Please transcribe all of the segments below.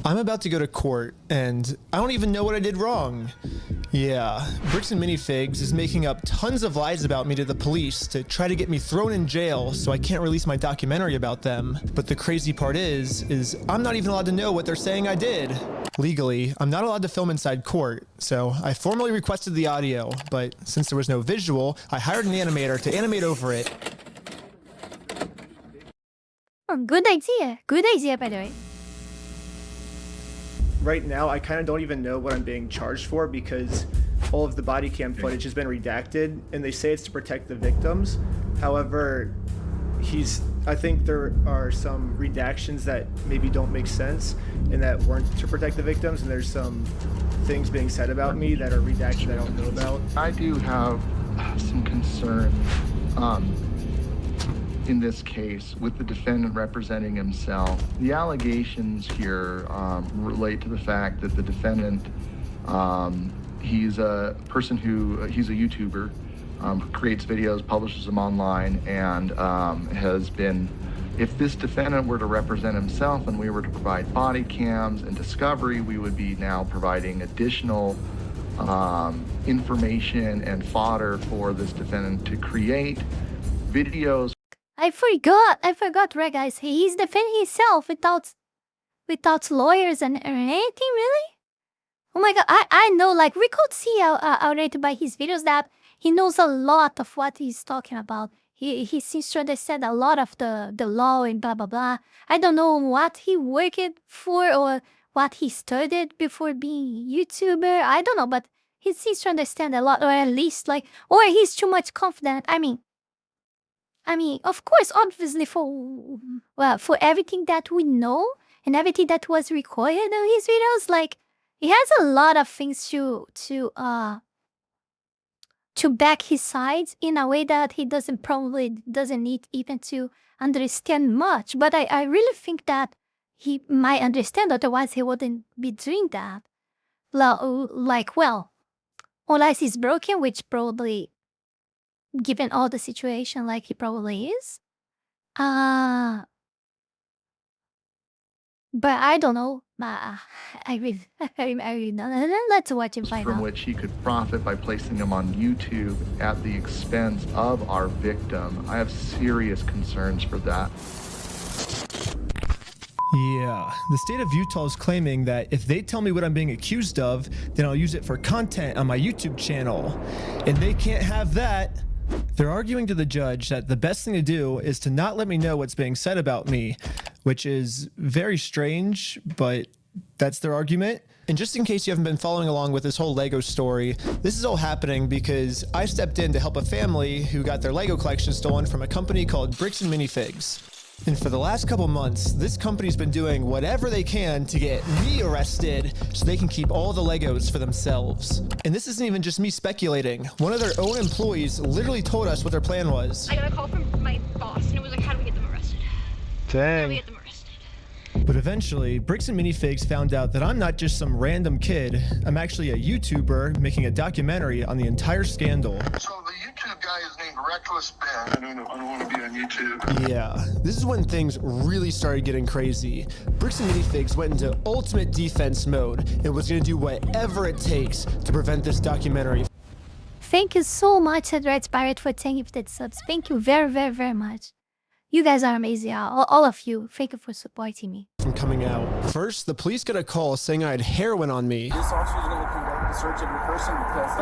I'm about to go to court, and I don't even know what I did wrong. Yeah, Bricks and Minifigs is making up tons of lies about me to the police to try to get me thrown in jail so I can't release my documentary about them. But the crazy part is I'm not even allowed to know what they're saying I did. Legally, I'm not allowed to film inside court, so I formally requested the audio, but since there was no visual, I hired an animator to animate over it. Oh, good idea. Good idea, by the way. Right now, I kind of don't even know what I'm being charged for because all of the body cam footage has been redacted, and they say it's to protect the victims. However, I think there are some redactions that maybe don't make sense and that weren't to protect the victims, and there's some things being said about me that are redacted that I don't know about. I do have some concern in this case with the defendant representing himself. The allegations here relate to the fact that the defendant, he's a person he's a YouTuber, who creates videos, publishes them online, and has been, if this defendant were to represent himself and we were to provide body cams and discovery, we would be now providing additional information and fodder for this defendant to create videos. I forgot, right, guys? He's defending himself without lawyers and anything, really? Oh my god, I know, like, we could see already by his videos that he knows a lot of what he's talking about. He seems to understand a lot of the law and blah, blah, blah. I don't know what he worked for or what he studied before being YouTuber. I don't know, but he seems to understand a lot, or at least, like, or he's too much confident. I mean, of course, obviously, for everything that we know and everything that was recorded in his videos, like, he has a lot of things to back his sides in a way that he probably doesn't need even to understand much. But I really think that he might understand, otherwise he wouldn't be doing that. Well, unless he's broken, which probably, given all the situation, like he probably is. But I don't know. I really don't know. Let's watch him find out. From which he could profit by placing them on YouTube at the expense of our victim. I have serious concerns for that. Yeah, the state of Utah is claiming that if they tell me what I'm being accused of, then I'll use it for content on my YouTube channel. And they can't have that. They're arguing to the judge that the best thing to do is to not let me know what's being said about me, which is very strange, but that's their argument. And just in case you haven't been following along with this whole Lego story, this is all happening because I stepped in to help a family who got their Lego collection stolen from a company called Bricks and Minifigs. And for the last couple months, this company's been doing whatever they can to get me arrested so they can keep all the Legos for themselves. And this isn't even just me speculating. One of their own employees literally told us what their plan was. I got a call from my boss, and it was like, how do we get them arrested? Dang. How do we get them arrested? But eventually, Bricks and Minifigs found out that I'm not just some random kid. I'm actually a YouTuber making a documentary on the entire scandal. So the YouTube guy is named Reckless Ben. I don't want to be on YouTube. Yeah, this is when things really started getting crazy. Bricks and Minifigs went into ultimate defense mode and was going to do whatever it takes to prevent this documentary. Thank you so much, Red Pirate, for 10 gifted subs. Thank you very, very, very much. You guys are amazing, all of you. Thank you for supporting me. From coming out. First, the police got a call saying I had heroin on me. This officer is going to conduct the search of your person because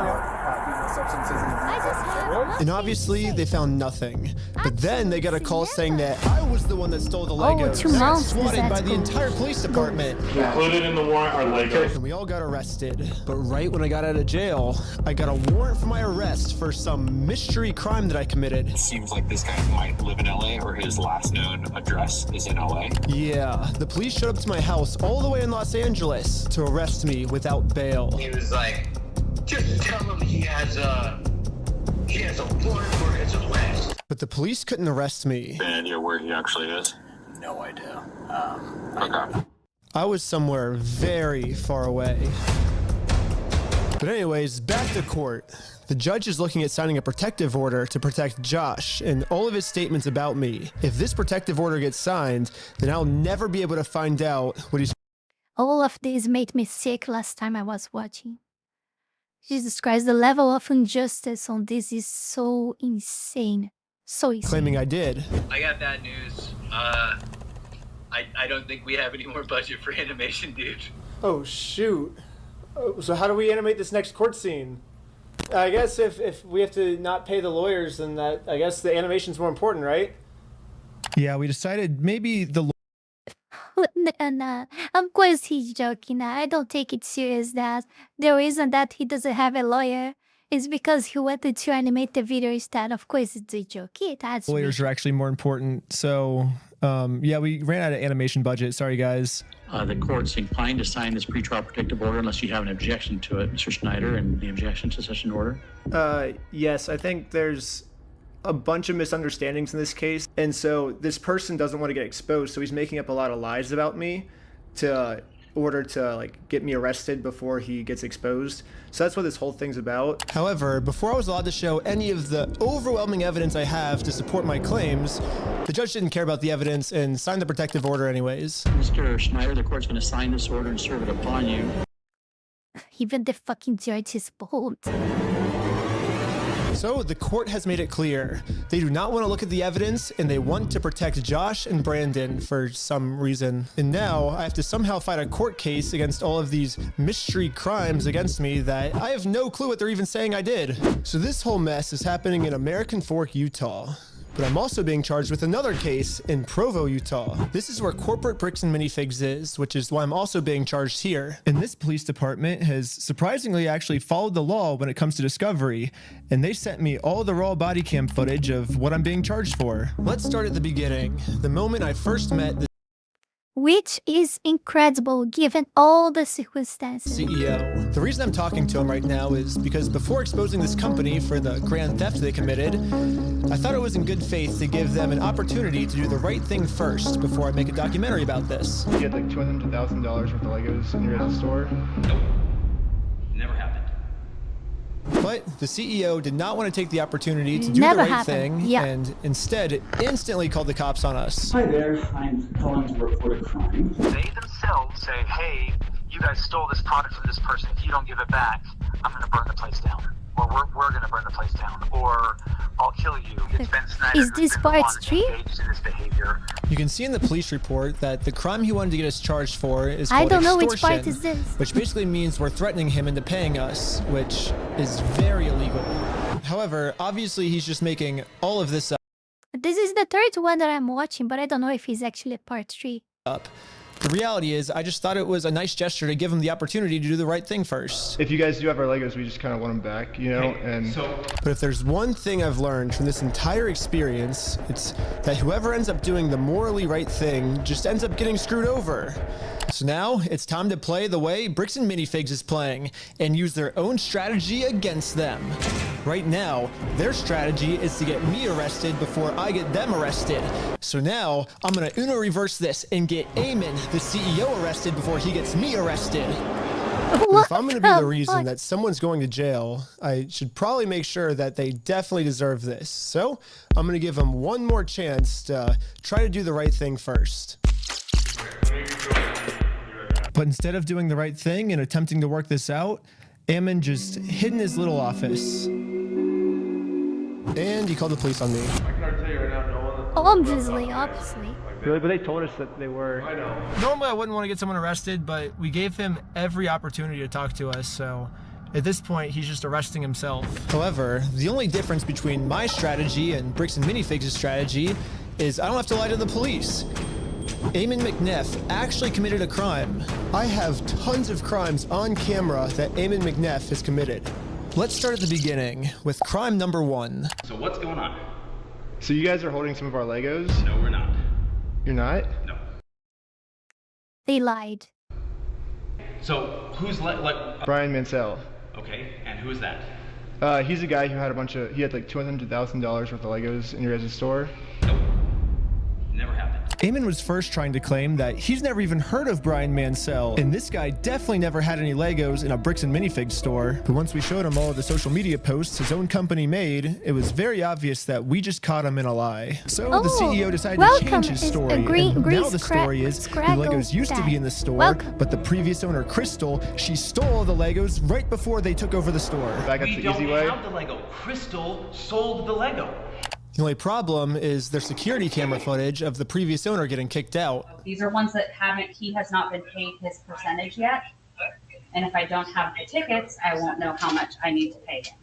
substances in the And obviously, they found nothing. But then they got a call saying that I was the one that stole the Legos. 2 months. Swatted by the entire police department. Included in the warrant are Legos. And we all got arrested. But right when I got out of jail, I got a warrant for my arrest for some mystery crime that I committed. It seems like this guy might live in LA, or his last known address is in LA. Yeah, the police showed up to my house all the way in Los Angeles to arrest me without bail. He was like, just tell him he has a warrant for his arrest. But the police couldn't arrest me. Any idea where he actually is? No idea. Okay. I was somewhere very far away. But anyways, back to court. The judge is looking at signing a protective order to protect Josh and all of his statements about me. If this protective order gets signed, then I'll never be able to find out what he's... All of this made me sick last time I was watching. Jesus Christ, the level of injustice on this is so insane. So insane. Claiming I did. I got bad news. I don't think we have any more budget for animation, dude. Oh, shoot. Oh, so how do we animate this next court scene? I guess if we have to not pay the lawyers, then I guess the animation's more important, right? Yeah, we decided maybe the Nah, of course he's joking. I don't take it serious that the reason that he doesn't have a lawyer is because he wanted to animate the video instead. Of course it's a joke. That's lawyers are actually more important. So, yeah, we ran out of animation budget. Sorry, guys. The court's inclined to sign this pretrial protective order unless you have an objection to it, Mr. Schneider, and the objection to such an order. Yes, I think there's a bunch of misunderstandings in this case, and so this person doesn't want to get exposed, so he's making up a lot of lies about me to order to like get me arrested before he gets exposed. So that's what this whole thing's about. However, before I was allowed to show any of the overwhelming evidence I have to support my claims, the judge didn't care about the evidence and signed the protective order anyways. Mr. Schneider, the court's going to sign this order and serve it upon you. Even the fucking judge is bold. So the court has made it clear. They do not want to look at the evidence and they want to protect Josh and Brandon for some reason. And now I have to somehow fight a court case against all of these mystery crimes against me that I have no clue what they're even saying I did. So this whole mess is happening in American Fork, Utah. But I'm also being charged with another case in Provo, Utah. This is where corporate bricks and minifigs is, which is why I'm also being charged here. And this police department has surprisingly actually followed the law when it comes to discovery, and they sent me all the raw body cam footage of what I'm being charged for. Let's start at the beginning. The moment I first met the Which is incredible given all the circumstances. CEO. The reason I'm talking to him right now is because before exposing this company for the grand theft they committed, I thought it was in good faith to give them an opportunity to do the right thing first before I make a documentary about this. You had like $200,000 worth of Legos in your guys' store? Nope. Never happened. But the CEO did not want to take the opportunity to do Never the right happened. thing Yeah. and instead instantly called the cops on us. Hi there, I'm calling to report a crime. They themselves say, hey, you guys stole this product from this person. If you don't give it back, I'm going to burn the place down. Or we're going to burn the place down. Or I'll kill you. It's Ben Snyder. Is this part three? Engaged in this behavior. You can see in the police report that the crime he wanted to get us charged for is I called don't know which extortion, part is this. which basically means we're threatening him into paying us, which is very illegal. However, obviously he's just making all of this This is the third one that I'm watching, but I don't know if he's actually part 3. up. The reality is, I just thought it was a nice gesture to give him the opportunity to do the right thing first. If you guys do have our Legos, we just kind of want them back, you know? And But if there's one thing I've learned from this entire experience, it's that whoever ends up doing the morally right thing just ends up getting screwed over. So now it's time to play the way Bricks and Minifigs is playing and use their own strategy against them. Right now, their strategy is to get me arrested before I get them arrested. So now I'm gonna Uno reverse this and get Eamon, the CEO, arrested before he gets me arrested. If I'm gonna be the reason that someone's going to jail, I should probably make sure that they definitely deserve this. So I'm gonna give them one more chance to try to do the right thing first. But instead of doing the right thing and attempting to work this out, Eamon just hid in his little office. And he called the police on me. Obviously. Really? But they told us that they were. I know. Normally I wouldn't want to get someone arrested, but we gave him every opportunity to talk to us, so at this point he's just arresting himself. However, the only difference between my strategy and Bricks and Minifigs' strategy is I don't have to lie to the police. Eamon McNeff actually committed a crime. I have tons of crimes on camera that Eamon McNeff has committed. Let's start at the beginning with crime number 1. So what's going on? so you guys are holding some of our Legos? No, we're not. You're not? No. They lied. So who's Brian Mansell. Okay, and who's that? He's a guy who had he had like $200,000 worth of Legos in your guys' store. Nope. Never happened. Eamon was first trying to claim that he's never even heard of Brian Mansell, and this guy definitely never had any Legos in a bricks and minifigs store. But once we showed him all of the social media posts his own company made, it was very obvious that we just caught him in a lie. So the CEO decided to change his story, and now the story is the Legos used to be in the store, but the previous owner, Crystal, she stole the Legos right before they took over the store. We don't have the Lego. Crystal sold the Lego. The only problem is their security camera footage of the previous owner getting kicked out. These are ones that he has not been paid his percentage yet. And if I don't have the tickets, I won't know how much I need to pay him.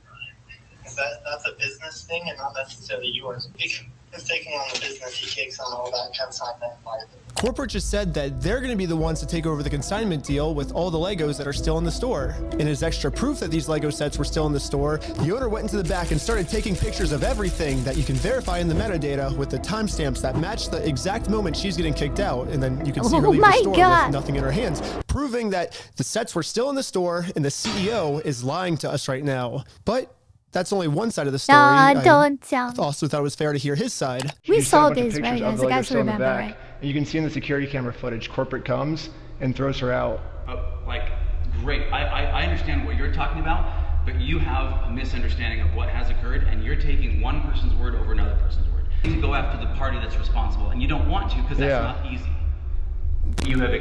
That's a business thing and not necessarily yours. He's taking on the business, he takes on all that consignment liability. Corporate just said that they're going to be the ones to take over the consignment deal with all the Legos that are still in the store. And as extra proof that these Lego sets were still in the store, the owner went into the back and started taking pictures of everything that you can verify in the metadata with the timestamps that match the exact moment she's getting kicked out. And then you can see her leave the store with nothing in her hands, proving that the sets were still in the store and the CEO is lying to us right now. But that's only one side of the story. Don't tell. I also thought it was fair to hear his side. We saw this, right? As the guys remember, right? And you can see in the security camera footage, corporate comes and throws her out. Great. I understand what you're talking about, but you have a misunderstanding of what has occurred, and you're taking one person's word over another person's word. You need to go after the party that's responsible, and you don't want to because that's not easy. You have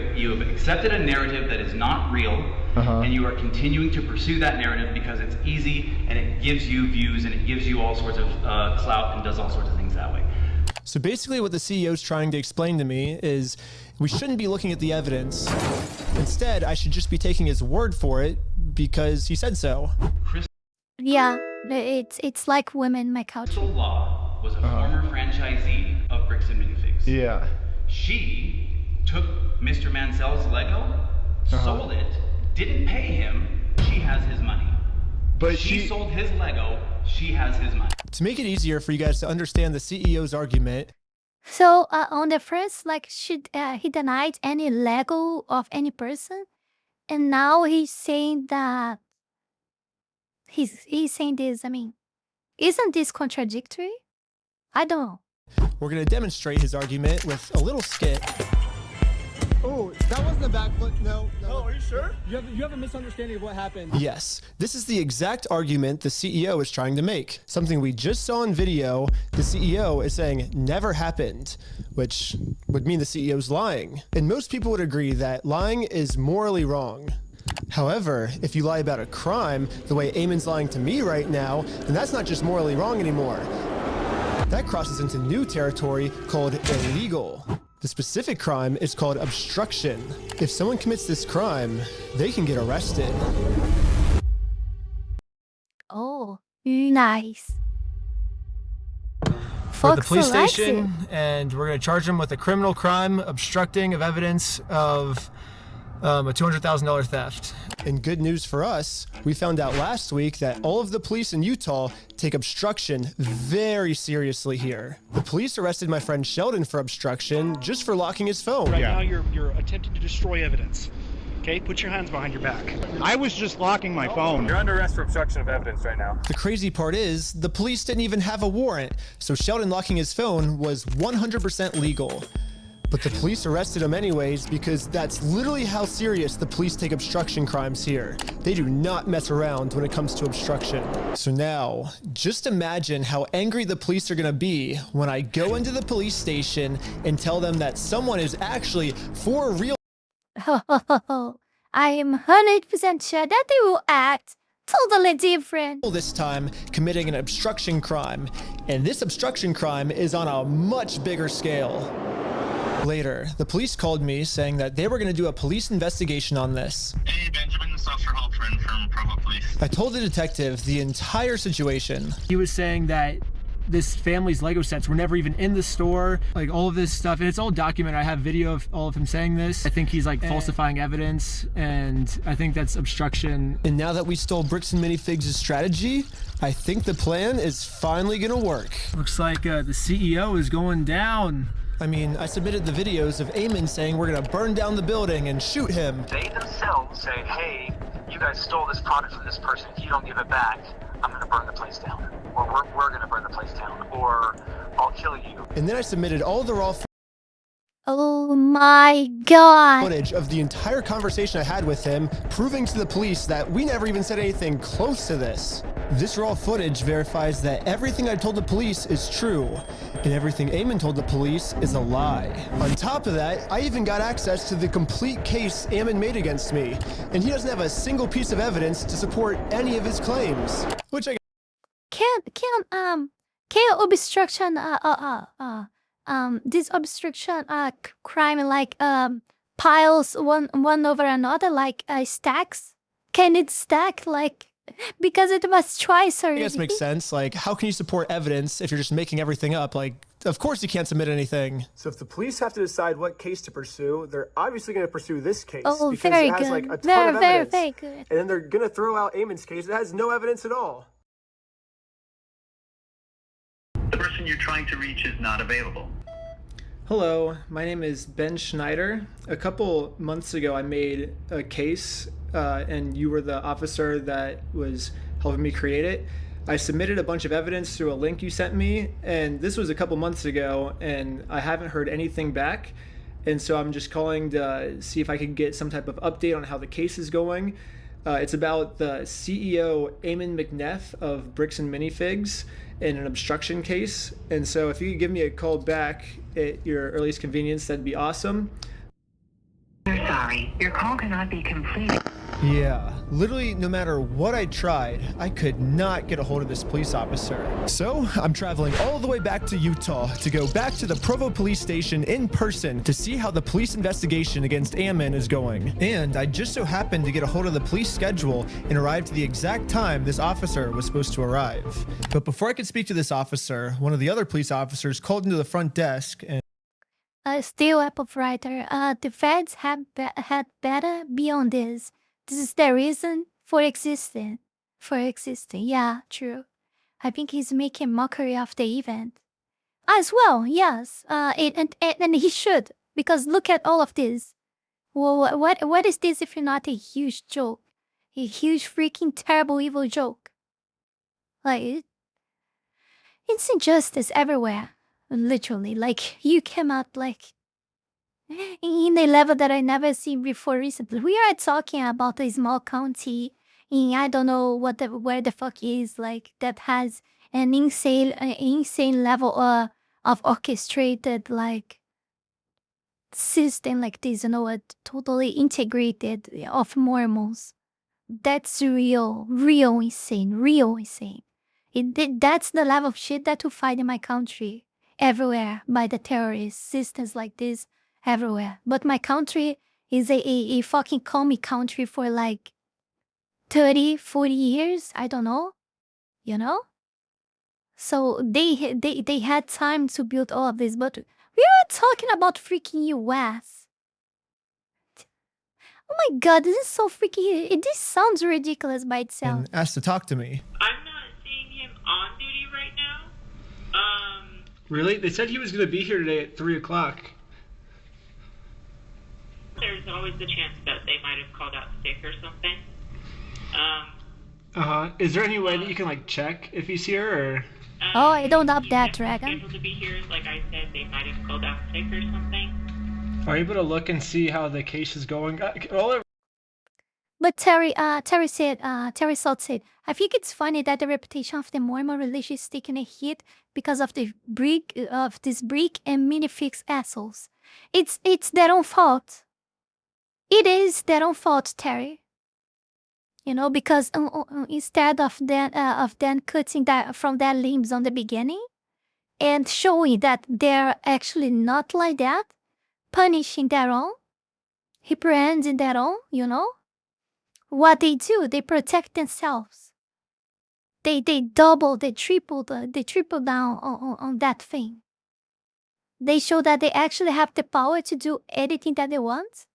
accepted a narrative that is not real, and you are continuing to pursue that narrative because it's easy and it gives you views and it gives you all sorts of clout and does all sorts of things that way. So basically what the CEO is trying to explain to me is we shouldn't be looking at the evidence. Instead, I should just be taking his word for it because he said so. Yeah, it's like women my couch. Crystal Law was a former franchisee of Bricks and Minifigs. Yeah. She took Mr. Mansell's Lego, sold it, didn't pay him, she has his money. But she sold his Lego, she has his money. To make it easier for you guys to understand the CEO's argument. So on the first, he denied any Lego of any person, and now he's saying that he's saying this. I mean, isn't this contradictory? I don't know. We're gonna demonstrate his argument with a little skit. Oh, that wasn't a backflip. No. Oh, are you sure? You have a misunderstanding of what happened. Yes, this is the exact argument the CEO is trying to make. Something we just saw in video, the CEO is saying never happened, which would mean the CEO's lying. And most people would agree that lying is morally wrong. However, if you lie about a crime, the way Eamon's lying to me right now, then that's not just morally wrong anymore. That crosses into new territory called illegal. The specific crime is called obstruction. If someone commits this crime, they can get arrested. Oh, nice. We're at the police station, and we're going to charge them with a criminal crime, obstructing of evidence of a $200,000 theft. And good news for us, we found out last week that all of the police in Utah take obstruction very seriously here. The police arrested my friend Sheldon for obstruction just for locking his phone. Right now you're attempting to destroy evidence. Okay, put your hands behind your back. I was just locking my phone. You're under arrest for obstruction of evidence right now. The crazy part is, the police didn't even have a warrant, so Sheldon locking his phone was 100% legal. But the police arrested him anyways because that's literally how serious the police take obstruction crimes here. They do not mess around when it comes to obstruction. So now, just imagine how angry the police are gonna be when I go into the police station and tell them that someone is actually for real. I am 100% sure that they will act totally different. This time, committing an obstruction crime. And this obstruction crime is on a much bigger scale. Later, the police called me saying that they were going to do a police investigation on this. Hey, Benjamin, this is Officer Halpern from Provo Police. I told the detective the entire situation. He was saying that this family's Lego sets were never even in the store, like all of this stuff, and it's all documented. I have video of all of him saying this. I think he's like falsifying evidence, and I think that's obstruction. And now that we stole Bricks and Minifigs' strategy, I think the plan is finally gonna work. Looks like the CEO is going down. I mean, I submitted the videos of Eamon saying we're gonna burn down the building and shoot him. They themselves say, hey, you guys stole this product from this person. If you don't give it back, I'm going to burn the place down. Or we're going to burn the place down. Or I'll kill you. And then I submitted all the raw Oh my god. Footage of the entire conversation I had with him, proving to the police that we never even said anything close to this. This raw footage verifies that everything I told the police is true, and everything Eamon told the police is a lie. On top of that, I even got access to the complete case Eamon made against me, and he doesn't have a single piece of evidence to support any of his claims. Which I can obstruction this obstruction crime like piles one over another like stacks? Can it stack like because it was twice already? I guess makes sense. Like, how can you support evidence if you're just making everything up? Like, of course you can't submit anything. So if the police have to decide what case to pursue, they're obviously going to pursue this case Oh, because very it has good. like a ton of evidence. Very good. And then they're going to throw out Eamon's case that has no evidence at all. The person you're trying to reach is not available. Hello, my name is Ben Schneider. A couple months ago I made a case and you were the officer that was helping me create it. I submitted a bunch of evidence through a link you sent me, and this was a couple months ago, and I haven't heard anything back. And so I'm just calling to see if I can get some type of update on how the case is going. It's about the CEO Eamon McNeff of Bricks and Minifigs in an obstruction case. And so if you could give me a call back at your earliest convenience, that'd be awesome. We're sorry, your call cannot be completed. Yeah, literally no matter what I tried, I could not get a hold of this police officer. So I'm traveling all the way back to Utah to go back to the Provo police station in person to see how the police investigation against Eamon is going. And I just so happened to get a hold of the police schedule and arrived at the exact time this officer was supposed to arrive. But before I could speak to this officer, one of the other police officers called into the front desk and Still Apple writer. The feds had better be on this. This is the reason for existing. Yeah, true. I think he's making mockery of the event. As well, yes. And he should. Because look at all of this. Well, what is this if not a huge joke? A huge freaking terrible evil joke. Like, it's injustice everywhere. Literally. Like, you came out like in a level that I never seen before recently. We are talking about a small county in I don't know where the fuck is like that has an insane level of orchestrated like system like this, you know, a totally integrated of Mormons. That's real insane. That's the level of shit that you find in my country everywhere by the terrorists, systems like this everywhere. But my country is a fucking comic country for like 30, 40 years. I don't know. You know? So they had time to build all of this, but we are talking about freaking US. Oh my god, this is so freaky. This sounds ridiculous by itself. and asked to talk to me. I'm not seeing him on duty right now. Really? They said he was going to be here today at 3 o'clock. There's always the chance that they might have called out sick or something. Is there any way that you can like check if he's here or? Oh, I don't up that dragon. Scheduled to be here, like I said, they might have called out sick or something. Are you able to look and see how the case is going? But Terry Salt said, I think it's funny that the reputation of the Mormon religion is taking a hit because of this brick and minifix assholes. It's their own fault. It is their own fault, Terry. You know, because instead of them cutting that from their limbs on the beginning and showing that they're actually not like that, punishing their own, reprehending their own, you know, what they do, they protect themselves. They triple down on that thing. They show that they actually have the power to do anything that they want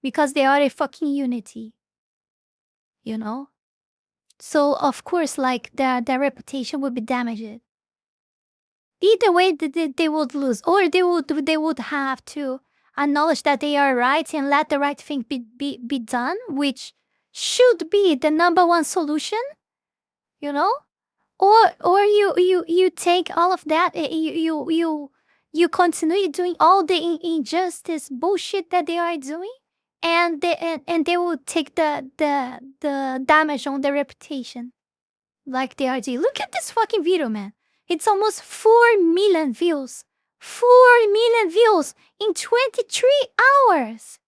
because they are a fucking unity. You know? So, of course, like, their reputation would be damaged. Either way, they would lose. Or they would have to acknowledge that they are right and let the right thing be done, which should be the number one solution. You know? Or you take all of that, you you continue doing all the injustice bullshit that they are doing, and they will take the damage on their reputation, like they are doing. Look at this fucking video, man. It's almost 4 million views. 4 million views in 23 hours.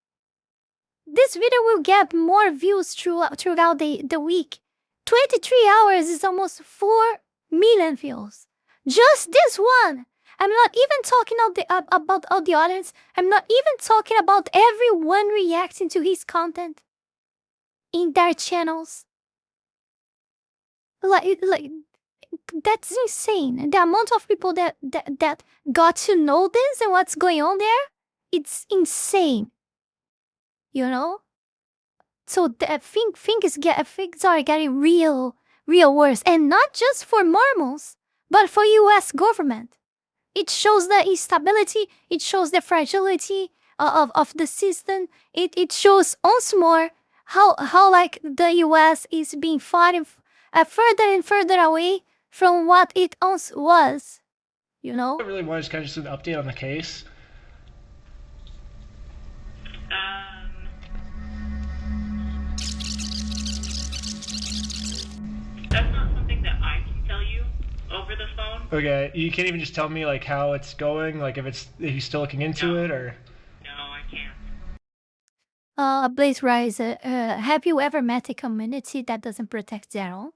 This video will get more views throughout the week. 23 hours is almost 4 million views. Just this one. I'm not even talking about all the audience. I'm not even talking about everyone reacting to his content in their channels. Like that's insane. The amount of people that got to know this and what's going on there, it's insane. You know? So things are getting real worse, and not just for Mormons, but for U.S. government. It shows the instability. It shows the fragility of the system. It shows once more how like the U.S. is being fought further and further away from what it once was. You know. I really wanted to kind of just an update on the case. That's not something that I can tell you over the phone. Okay, you can't even just tell me like how it's going, like if he's still looking into it, or. No, I can't. Blaze Rise, have you ever met a community that doesn't protect their own?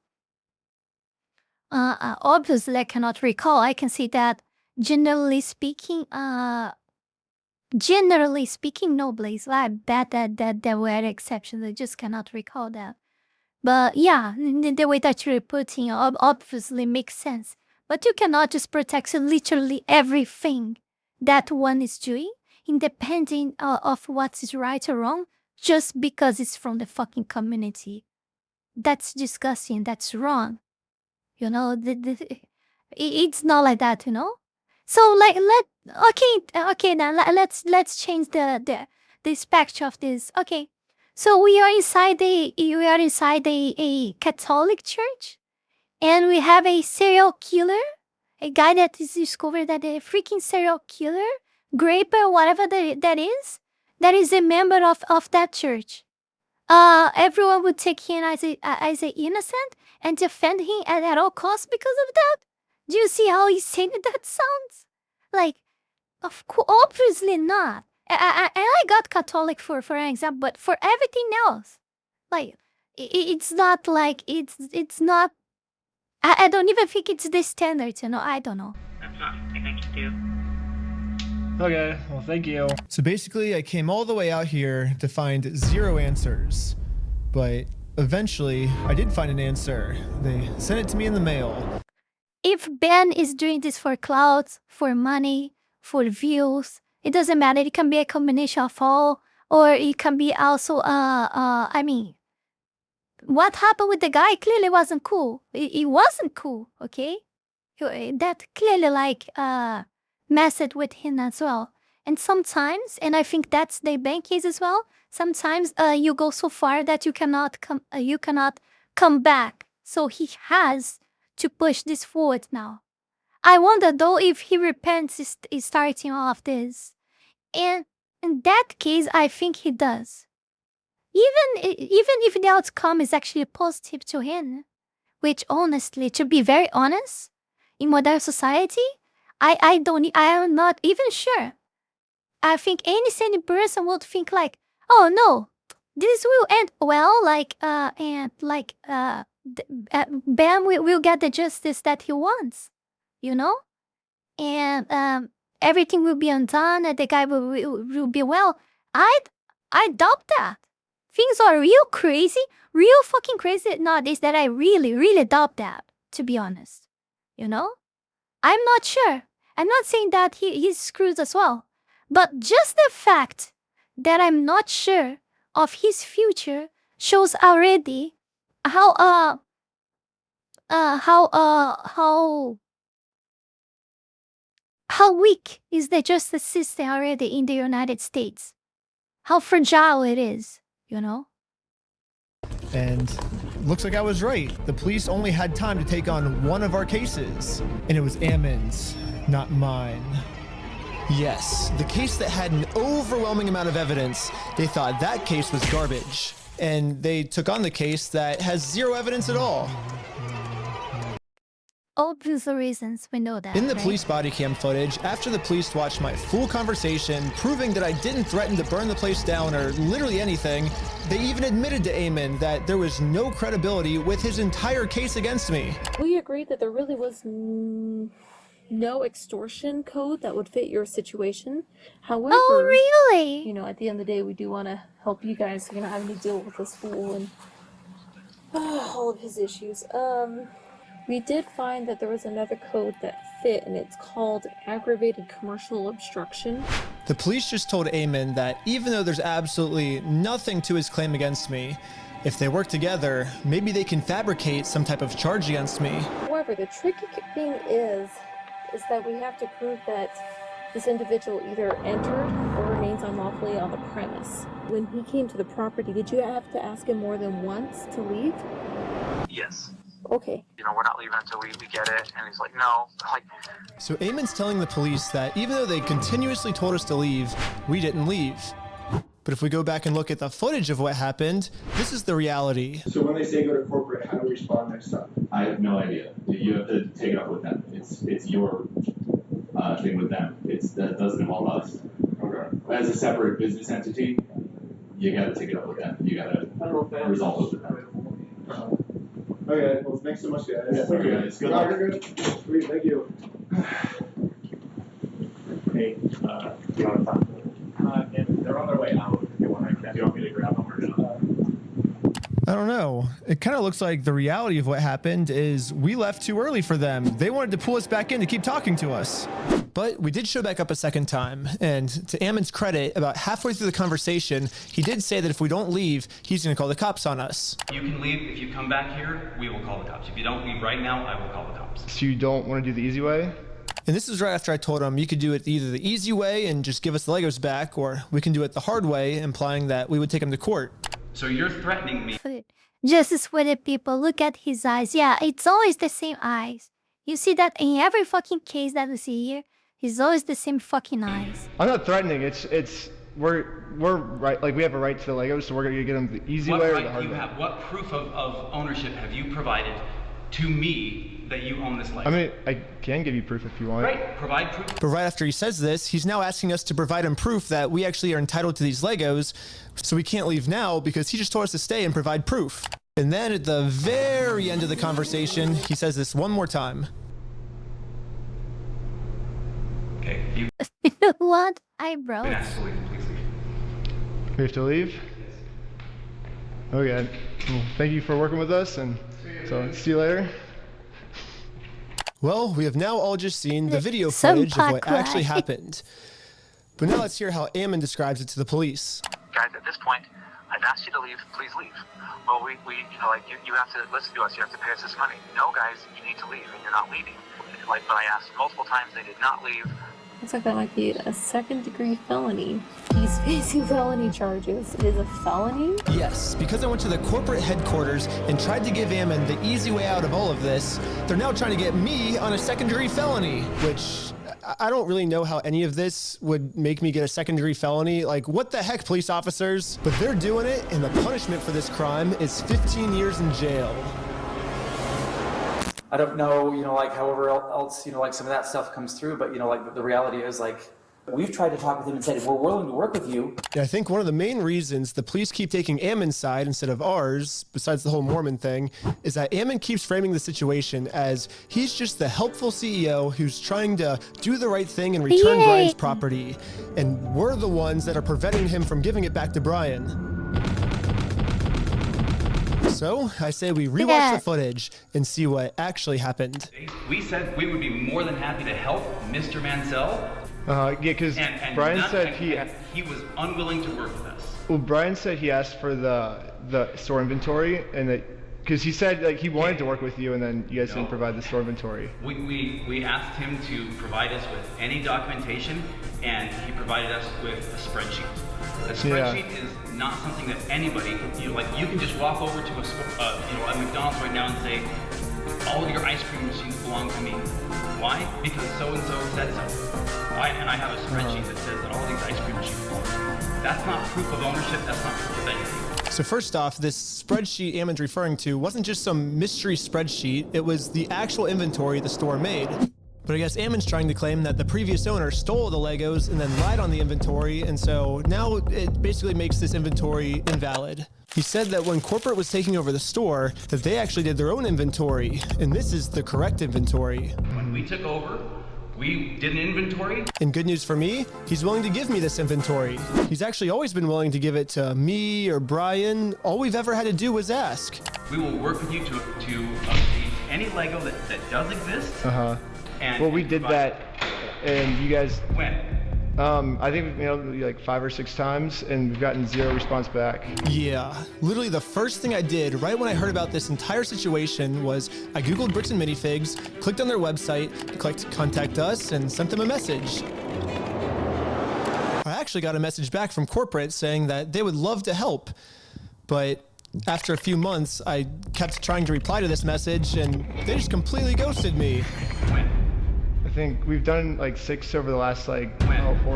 Obviously, I cannot recall. I can see that generally speaking, no, Blaze. I bet that there were exceptions. I just cannot recall that. But yeah, the way that you're putting obviously makes sense. But you cannot just protect literally everything that one is doing, independent of what is right or wrong, just because it's from the fucking community. That's disgusting. That's wrong. You know, it's not like that, you know. So like okay then let's change the spectrum of this. Okay, so we are inside a Catholic church, and we have a serial killer, a guy that is discovered that a freaking serial killer, graper, whatever that is a member of that church. Everyone would take him as a innocent and defend him at all costs because of that. Do you see how insane that sounds? Like, obviously not. I got Catholic for an example, but for everything else, like, it's not like it's not. I don't even think it's the standard, you know. I don't know. That's not something I can do. Okay, well, thank you. So basically, I came all the way out here to find 0 answers, but eventually, I did find an answer. They sent it to me in the mail. If Ben is doing this for clout, for money, for views, it doesn't matter. It can be a combination of all, or it can be also, I mean, what happened with the guy clearly wasn't cool. It wasn't cool, okay? That clearly, like, messed with him as well. And sometimes, and I think that's the Ben case as well, sometimes you go so far that you cannot come back. So he has to push this forward now. I wonder though if he repents is starting all of this. And in that case, I think he does. Even if the outcome is actually positive to him, which honestly, to be very honest, in modern society, I am not even sure. I think any sane person would think like, oh no, this will end well, like Ben will get the justice that he wants, you know, and everything will be undone, and the guy will be well. I doubt that. Things are real crazy, real fucking crazy nowadays that I really doubt that, to be honest, you know. I'm not sure. I'm not saying that he's screwed as well. But just the fact that I'm not sure of his future shows already how weak is the justice system already in the United States. How fragile it is, you know? And looks like I was right. The police only had time to take on one of our cases, and it was Ammon's, not mine. Yes, the case that had an overwhelming amount of evidence, they thought that case was garbage. And they took on the case that has zero evidence at all. Obvious reasons, we know that. In the right? police body cam footage, after the police watched my full conversation, proving that I didn't threaten to burn the place down or literally anything, they even admitted to Eamon that there was no credibility with his entire case against me. We agreed that there really was no extortion code that would fit your situation. However, oh, really? You know, at the end of the day, we do want to help you guys so you're not having to deal with this fool and all of his issues. We did find that there was another code that fit, and it's called aggravated commercial obstruction. The police just told Eamon that even though there's absolutely nothing to his claim against me, if they work together, maybe they can fabricate some type of charge against me. However, the tricky thing is that we have to prove that this individual either entered or remains unlawfully on the premise. When he came to the property, did you have to ask him more than once to leave? Yes. Okay. You know, we're not leaving until we get it. And he's like, no. Like, So Eamon's telling the police that even though they continuously told us to leave, we didn't leave. But if we go back and look at the footage of what happened, this is the reality. So when they say go to corporate, how do we respond next time? I have no idea. You have to take it up with them. It's your thing with them. That doesn't involve us. Okay. As a separate business entity, you got to take it up with them. You got to resolve it with them. Okay, well, thanks so much, guys. Yeah, okay, guys. Good luck. You're good. Sweet, thank you. Hey, do you want to talk? And they're on their way out. If you want me to grab them or not? I don't know. It kind of looks like the reality of what happened is we left too early for them. They wanted to pull us back in to keep talking to us. But we did show back up a second time. And to Eamon's credit, about halfway through the conversation, he did say that if we don't leave, he's going to call the cops on us. You can leave. If you come back here, we will call the cops. If you don't leave right now, I will call the cops. So you don't want to do the easy way? And this is right after I told him you could do it either the easy way and just give us the Legos back, or we can do it the hard way, implying that we would take him to court. So you're threatening me. Justice for the people. Look at his eyes. Yeah, it's always the same eyes. You see that in every fucking case that we see here. He's always the same fucking eyes. I'm not threatening. We're right. Like we have a right to the Legos, so we're gonna get them the easy way or the hard way. What proof of ownership have you provided to me that you own this Lego? I mean, I can give you proof if you want. Right, provide proof. But right after he says this, he's now asking us to provide him proof that we actually are entitled to these Legos, so we can't leave now because he just told us to stay and provide proof. And then at the very end of the conversation, he says this one more time. Okay, you know what? Eyebrows. absolutely, please leave. We have to leave? Okay. Well, thank you for working with us, and so see you later. Well, we have now all just seen the video footage of what actually happened. But now let's hear how Eamon describes it to the police. guys, at this point, I've asked you to leave. Please leave. Well, we you know, like, you have to listen to us. You have to pay us this money. No, guys, you need to leave, and you're not leaving. Like, but I asked multiple times. They did not leave. Looks like that might be a second-degree felony. He's facing felony charges. It is a felony? Yes, because I went to the corporate headquarters and tried to give Eamon the easy way out of all of this, they're now trying to get me on a second-degree felony, which I don't really know how any of this would make me get a second-degree felony. Like, what the heck, police officers? But they're doing it, and the punishment for this crime is 15 years in jail. I don't know, you know, like however else, you know, like some of that stuff comes through, but you know, like the reality is like we've tried to talk with him and said, we're willing to work with you. Yeah, I think one of the main reasons the police keep taking Eamon's side instead of ours, besides the whole Mormon thing, is that Eamon keeps framing the situation as he's just the helpful CEO who's trying to do the right thing and return Brian's property. And we're the ones that are preventing him from giving it back to Brian. So I say we rewatch the footage and see what actually happened. We said we would be more than happy to help Mr. Mansell. Yeah, because Brian said he was unwilling to work with us. Well, Brian said he asked for the store inventory, and that because he said like he wanted to work with you, and then you guys didn't provide the store inventory. We asked him to provide us with any documentation, and he provided us with a spreadsheet. A spreadsheet is not something that anybody, you know, like you can just walk over to a McDonald's right now and say, all of your ice cream machines belong to me. Why? Because so-and-so said so. And I have a spreadsheet that says that all these ice cream machines belong to me. That's not proof of ownership. That's not proof of anything. So first off, this spreadsheet Ammon's referring to wasn't just some mystery spreadsheet. It was the actual inventory the store made. But I guess Ammon's trying to claim that the previous owner stole the Legos and then lied on the inventory, and so now it basically makes this inventory invalid. He said that when corporate was taking over the store, that they actually did their own inventory, and this is the correct inventory. When we took over, we did an inventory. And good news for me, he's willing to give me this inventory. He's actually always been willing to give it to me or Brian. All we've ever had to do was ask. We will work with you to obtain any Lego that does exist. Well, we did that, and you guys. When? I think like 5 or 6 times, and we've gotten 0 response back. Yeah, literally the first thing I did right when I heard about this entire situation was I googled Bricks and Minifigs, clicked on their website, clicked contact us, and sent them a message. I actually got a message back from corporate saying that they would love to help, but after a few months, I kept trying to reply to this message, and they just completely ghosted me. When? I think we've done like 6 over the last 4 or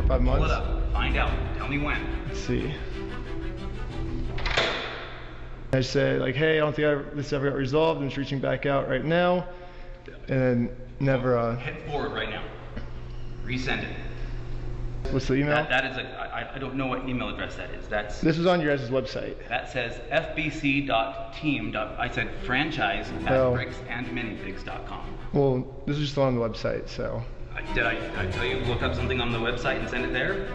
5 months. Pull it up. Find out. Tell me when. Let's see. I said like, hey, I don't think this ever got resolved. I'm just reaching back out right now, and then never. Hit forward right now. Resend it. What's the email? That is I don't know what email address that is. This is on your guys' website. That says fbc.team. I said franchise at bricksandminifigs.com. Well, this is just on the website, so. Did I tell you look up something on the website and send it there?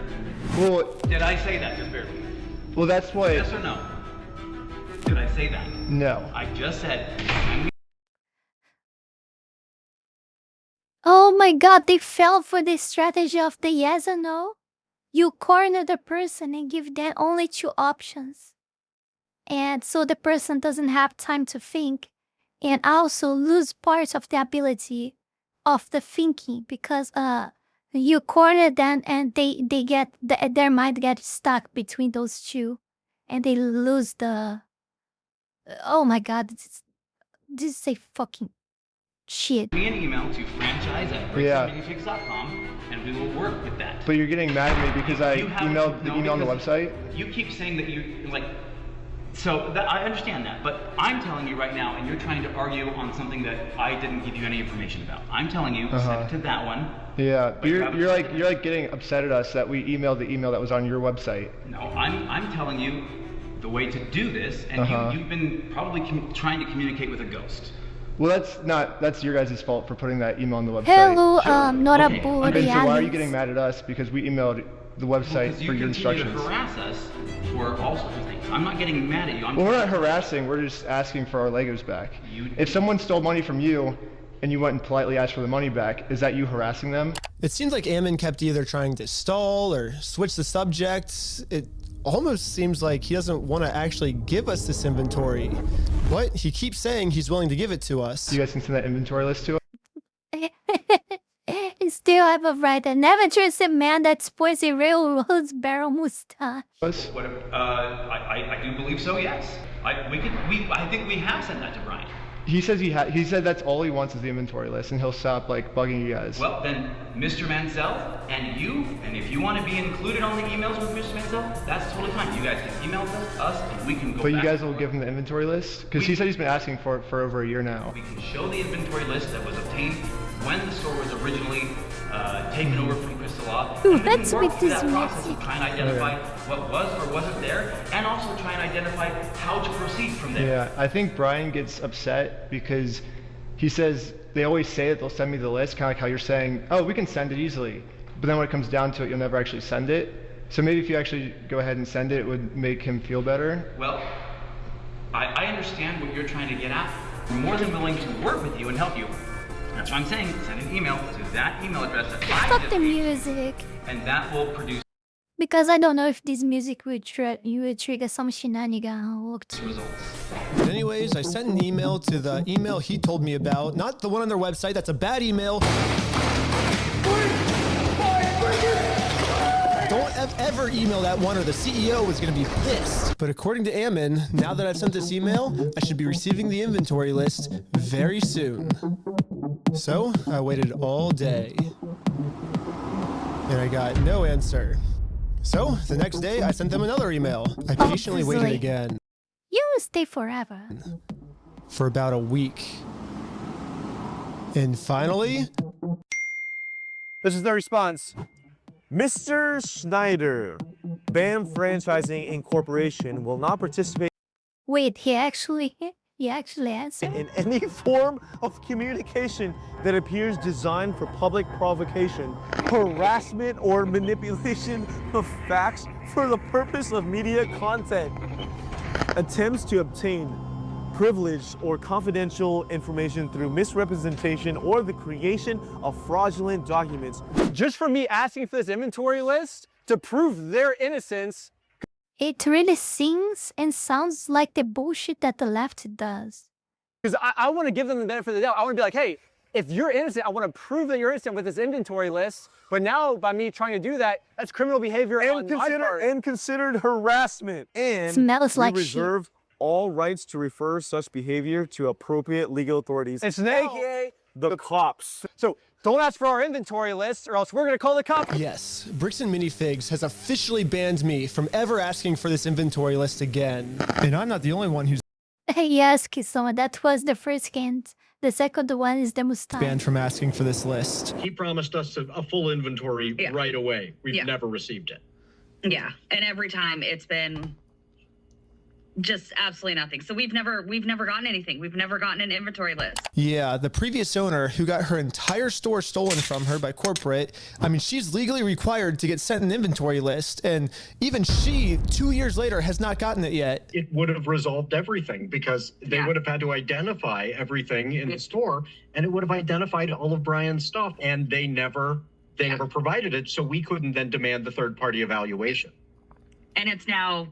Well. Did I say that? Just barely. Well, that's what. Yes or no? Did I say that? No. I just said. Oh my god, they fell for the strategy of the yes or no. You corner the person and give them only 2 options. And so the person doesn't have time to think and also lose part of the ability of the thinking because you corner them and they get their mind gets stuck between those 2 and they lose the oh my god, this is a fucking shit. Me an email to franchise@bricksandminifigs.com and we will work with that. But you're getting mad at me because I emailed the email on the website? You keep saying that you like. So I understand that, but I'm telling you right now, and you're trying to argue on something that I didn't give you any information about. I'm telling you, send it to that one. Yeah, but you're like getting upset at us that we emailed the email that was on your website. No, I'm telling you the way to do this, and you've been probably trying to communicate with a ghost. Well, that's your guys' fault for putting that email on the website. Hello, Nora Borealis. And so why are you getting mad at us because we emailed the website for your instructions? You continue to harass us for all sorts of things. I'm not getting mad at you. Well, we're not harassing. We're just asking for our Legos back. If someone stole money from you and you went and politely asked for the money back, is that you harassing them? It seems like Ammon kept either trying to stall or switch the subject. It almost seems like he doesn't want to actually give us this inventory. What? He keeps saying he's willing to give it to us. You guys can send that inventory list to us? Still have a right. I never trust a man that sports a railroad's barrel mustache. I do believe so. Yes. I think we have sent that to Brian. He says he said that's all he wants is the inventory list, and he'll stop bugging you guys. Well, then, Mr. Mansell and you, and if you want to be included on the emails with Mr. Mansell, that's totally fine. You guys can email us, and we can go. But you guys will give him the inventory list because he said he's been asking for it for over a year now. We can show the inventory list that was obtained when the store was originally taken over from Crystal Law. Ooh, let's make this that process of trying to identify what was or wasn't there, and also try and identify how to proceed from there. Yeah, I think Brian gets upset because he says they always say that they'll send me the list, kind of like how you're saying, oh, we can send it easily, but then when it comes down to it, you'll never actually send it. So maybe if you actually go ahead and send it, it would make him feel better. Well, I understand what you're trying to get at. We're more than willing to work with you and help you. That's what I'm saying. Send an email to that email address that Stop the music. And that will produce because I don't know if this music would trigger some shenanigan. But anyways, I sent an email to the email he told me about, not the one on their website. That's a bad email. Don't have ever emailed that one or the CEO was going to be pissed. But according to Ammon, now that I've sent this email, I should be receiving the inventory list very soon. So I waited all day and I got no answer. So the next day I sent them another email. I patiently waited again. You will stay forever. For about a week. And finally... This is the response. Mr. Schneider, BAM Franchising Incorporation will not participate Wait, he actually answered? in any form of communication that appears designed for public provocation, harassment, or manipulation of facts for the purpose of media content. Attempts to obtain privileged or confidential information through misrepresentation or the creation of fraudulent documents. Just for me asking for this inventory list to prove their innocence. It really sings and sounds like the bullshit that the left does. Because I want to give them the benefit of the doubt. I want to be like, hey, if you're innocent, I want to prove that you're innocent with this inventory list. But now, by me trying to do that, that's criminal behavior on my part. And considered harassment. And Smells like we reserve all rights to refer such behavior to appropriate legal authorities. It's AKA the cops. So don't ask for our inventory list or else we're going to call the cops. Yes, Bricks and Minifigs has officially banned me from ever asking for this inventory list again. And I'm not the only one who's Yes, Kitsune, that was the first hint. The second one is the Mustang. banned from asking for this list. He promised us a full inventory right away. We've never received it. Yeah, and every time it's been just absolutely nothing. So we've never gotten anything. We've never gotten an inventory list. Yeah, the previous owner who got her entire store stolen from her by corporate, I mean, she's legally required to get sent an inventory list, and even she, 2 years later, has not gotten it yet. It would have resolved everything because they would have had to identify everything in the store, and it would have identified all of Brian's stuff, and they never provided it, so we couldn't then demand the third-party evaluation. And it's now,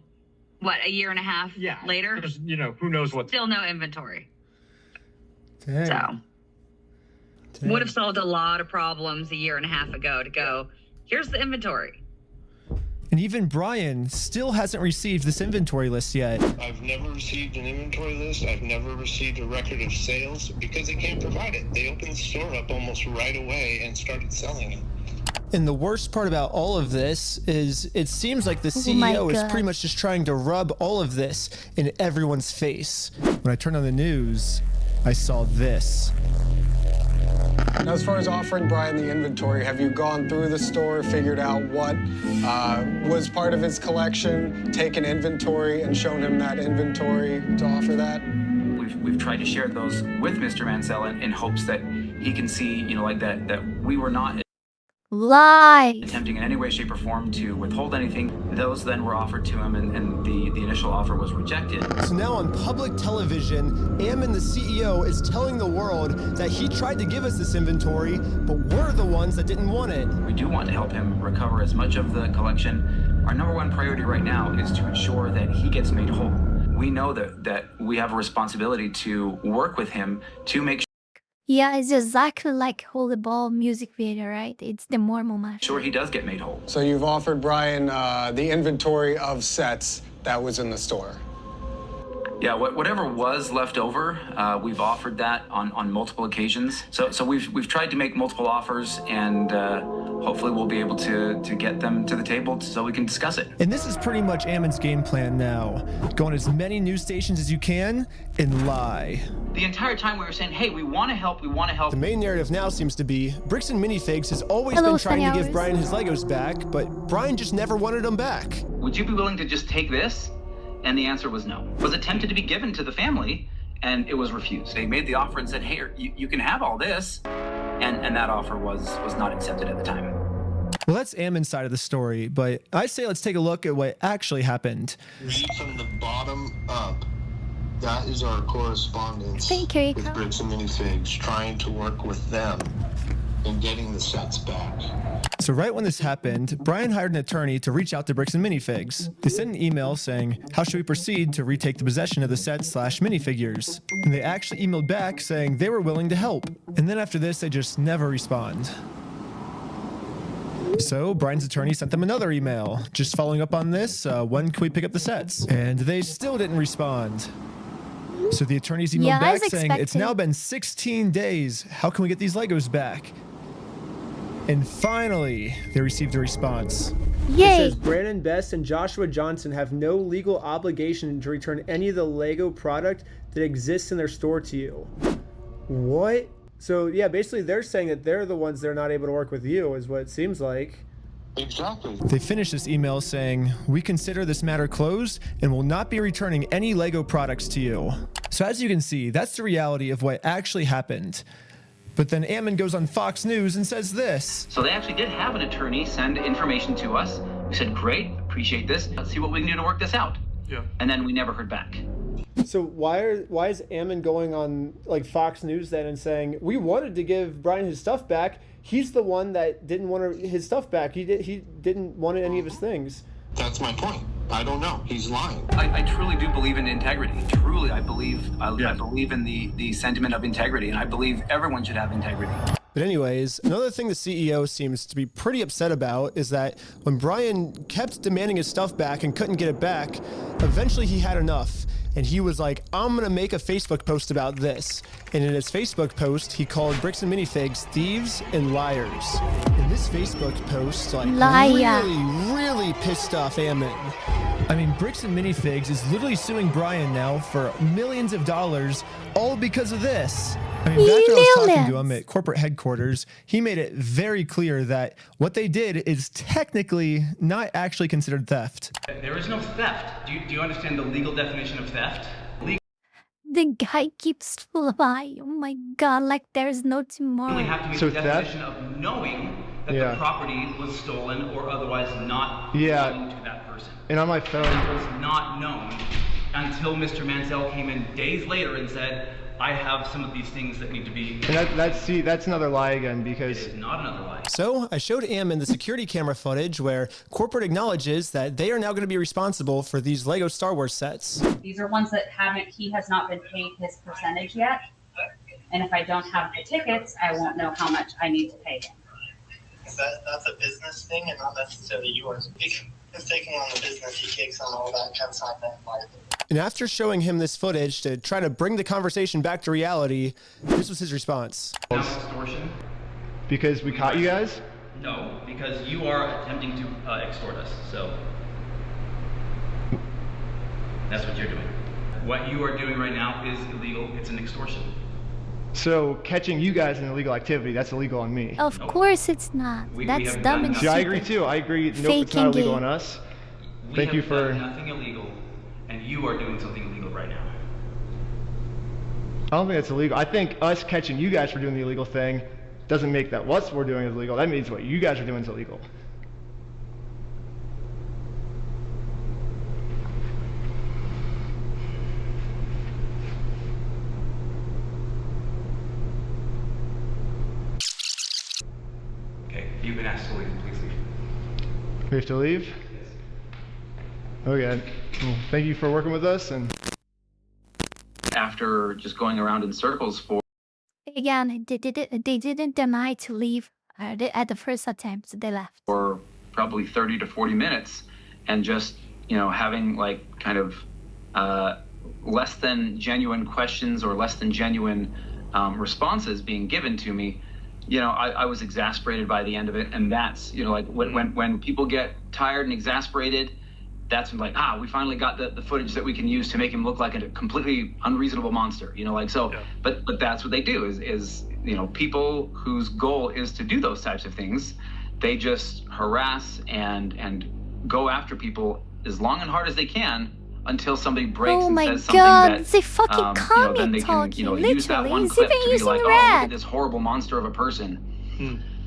what, a year and a half later? You know, who knows what. Still no inventory. Dang. So, would have solved a lot of problems a year and a half ago to go, here's the inventory. And even Brian still hasn't received this inventory list yet. I've never received an inventory list. I've never received a record of sales because they can't provide it. They opened the store up almost right away and started selling it. And the worst part about all of this is it seems like the CEO is pretty much just trying to rub all of this in everyone's face. When I turned on the news, I saw this. Now, as far as offering Brian the inventory, have you gone through the store, figured out what was part of his collection, taken inventory, and shown him that inventory to offer that? We've tried to share those with Mr. Mansell in hopes that he can see, you know, like that we were not attempting in any way, shape, or form to withhold anything. Those then were offered to him, and the initial offer was rejected. So now on public television, Ammon, the CEO, is telling the world that he tried to give us this inventory, but we're the ones that didn't want it. We do want to help him recover as much of the collection. Our number one priority right now is to ensure that he gets made whole. We know that we have a responsibility to work with him to make Yeah, it's exactly like Holy Ball music video, right? It's the Mormon match. sure he does get made whole. So you've offered Brian the inventory of sets that was in the store. Yeah, whatever was left over, we've offered that on multiple occasions. So we've tried to make multiple offers, and hopefully we'll be able to get them to the table so we can discuss it. And this is pretty much Ammon's game plan now. Go on as many news stations as you can and lie. The entire time we were saying, hey, we want to help, we want to help. The main narrative now seems to be Bricks and Minifigs has always been trying to give Brian his Legos back, but Brian just never wanted them back. Would you be willing to just take this? And the answer was no. It was attempted to be given to the family, and it was refused. They made the offer and said, hey, you can have all this, and that offer was not accepted at the time. Well, that's Ammon's side of the story, but I say let's take a look at what actually happened. Read from the bottom up. That is our correspondence with Bricks and Minifigs, trying to work with them in getting the sets back. So right when this happened, Brian hired an attorney to reach out to Bricks and Minifigs. They sent an email saying, how should we proceed to retake the possession of the sets/minifigures? And they actually emailed back saying they were willing to help. And then after this, they just never respond. So Brian's attorney sent them another email, just following up on this. When can we pick up the sets? And they still didn't respond. So the attorneys emailed back saying, it's now been 16 days. How can we get these Legos back? And finally, they received a response. Yay! It says Brandon Best and Joshua Johnson have no legal obligation to return any of the Lego product that exists in their store to you. What? So yeah, basically they're saying that they're the ones that are not able to work with you, is what it seems like. Exactly. They finished this email saying, we consider this matter closed and will not be returning any Lego products to you. So as you can see, that's the reality of what actually happened. But then Ammon goes on Fox News and says this. So they actually did have an attorney send information to us. We said, great, appreciate this. Let's see what we can do to work this out. Yeah. And then we never heard back. So why is Ammon going on like Fox News then and saying, we wanted to give Brian his stuff back. He's the one that didn't want his stuff back. He didn't want any of his things. That's my point. I don't know. He's lying. I truly do believe in integrity. Truly, I believe in the sentiment of integrity, and I believe everyone should have integrity. But anyways, another thing the CEO seems to be pretty upset about is that when Brian kept demanding his stuff back and couldn't get it back, eventually he had enough. And he was like, I'm going to make a Facebook post about this. And in his Facebook post, he called Bricks and Minifigs thieves and liars. And this Facebook post, like, really pissed off Ammon. I mean, Bricks and Minifigs is literally suing Brian now for millions of dollars, all because of this. I mean, back when I was talking to him at corporate headquarters, he made it very clear that what they did is technically not actually considered theft. There is no theft. Do you understand the legal definition of theft? The guy keeps lying. Oh my god, like there's no tomorrow. You only have to meet the definition of knowing that the property was stolen or otherwise not belonging to that person. And on my phone, that was not known until Mr. Mansell came in days later and said, I have some of these things that need to be... And that's another lie again, because... It is not another lie. So I showed Ammon the security camera footage where corporate acknowledges that they are now going to be responsible for these Lego Star Wars sets. These are ones that he has not been paid his percentage yet. And if I don't have the tickets, I won't know how much I need to pay him. That's a business thing and not necessarily yours. He's taking on the business, he takes on all that consignment liability. And after showing him this footage to try to bring the conversation back to reality, this was his response. Now extortion? Because we caught you guys? No, because you are attempting to extort us, so that's what you're doing. What you are doing right now is illegal. It's an extortion. So catching you guys in illegal activity, that's illegal on me. Of course it's not. That's dumb and stupid. I agree too. I agree. Nope, it's not illegal on us. Thank you for... done nothing illegal, and you are doing something illegal right now. I don't think that's illegal. I think us catching you guys for doing the illegal thing doesn't make that what we're doing is illegal. That means what you guys are doing is illegal. You've been asked to leave. Please leave. We have to leave? Yes. Okay. Well, thank you for working with us. And after just going around in circles for... Again, they didn't deny to leave at the first attempt. They left. For probably 30 to 40 minutes and just, having like kind of less than genuine questions or less than genuine responses being given to me. I was exasperated by the end of it, and that's, like when people get tired and exasperated, that's when like, we finally got the footage that we can use to make him look like a completely unreasonable monster, but that's what they do is people whose goal is to do those types of things, they just harass and go after people as long and hard as they can until somebody breaks and says something that, they fucking then they can, use that one clip to be like, look at this horrible monster of a person.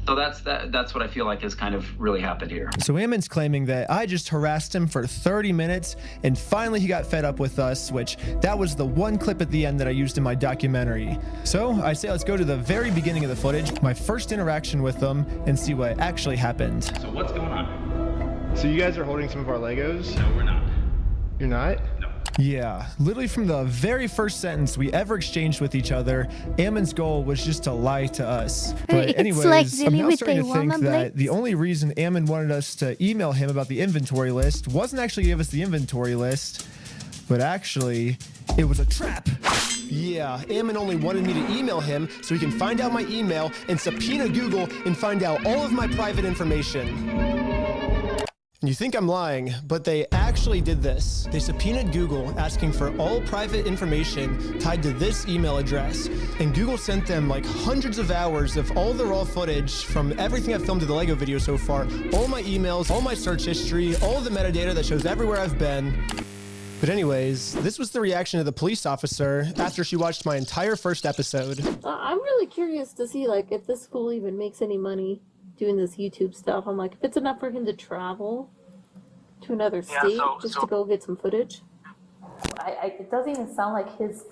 So that's what I feel like has kind of really happened here. So Ammon's claiming that I just harassed him for 30 minutes and finally he got fed up with us, which that was the one clip at the end that I used in my documentary. So I say let's go to the very beginning of the footage, my first interaction with them, and see what actually happened. So what's going on? So you guys are holding some of our Legos? No, we're not. You're not? No. Yeah, literally from the very first sentence we ever exchanged with each other, Ammon's goal was just to lie to us. But anyways, I'm now starting to think that the only reason Ammon wanted us to email him about the inventory list wasn't actually give us the inventory list, but actually it was a trap. Yeah, Ammon only wanted me to email him so he can find out my email and subpoena Google and find out all of my private information. And you think I'm lying, but they actually did this. They subpoenaed Google asking for all private information tied to this email address. And Google sent them like hundreds of hours of all the raw footage from everything I've filmed to the Lego video so far, all my emails, all my search history, all the metadata that shows everywhere I've been. But anyways, this was the reaction of the police officer after she watched my entire first episode. I'm really curious to see like if this fool even makes any money doing this YouTube stuff. I'm like, if it's enough for him to travel to another state just to go get some footage. It doesn't even sound like his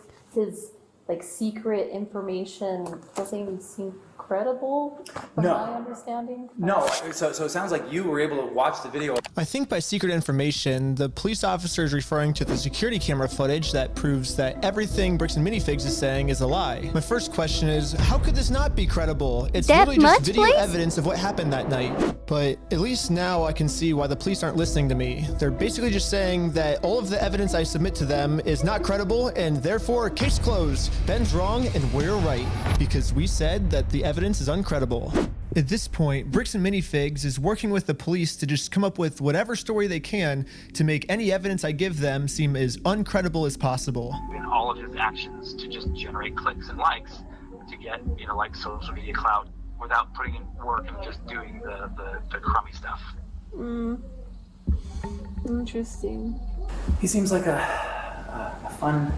like secret information doesn't even seem credible from my understanding. No, so it sounds like you were able to watch the video. I think by secret information, the police officer is referring to the security camera footage that proves that everything Bricks and Minifigs is saying is a lie. My first question is, how could this not be credible? It's literally just video evidence of what happened that night. But at least now I can see why the police aren't listening to me. They're basically just saying that all of the evidence I submit to them is not credible and therefore case closed. Ben's wrong and we're right because we said that the evidence is uncredible. At this point, Bricks and Minifigs is working with the police to just come up with whatever story they can to make any evidence I give them seem as uncredible as possible. In all of his actions to just generate clicks and likes to get, you know, like social media clout without putting in work and just doing the crummy stuff. Interesting. He seems like a fun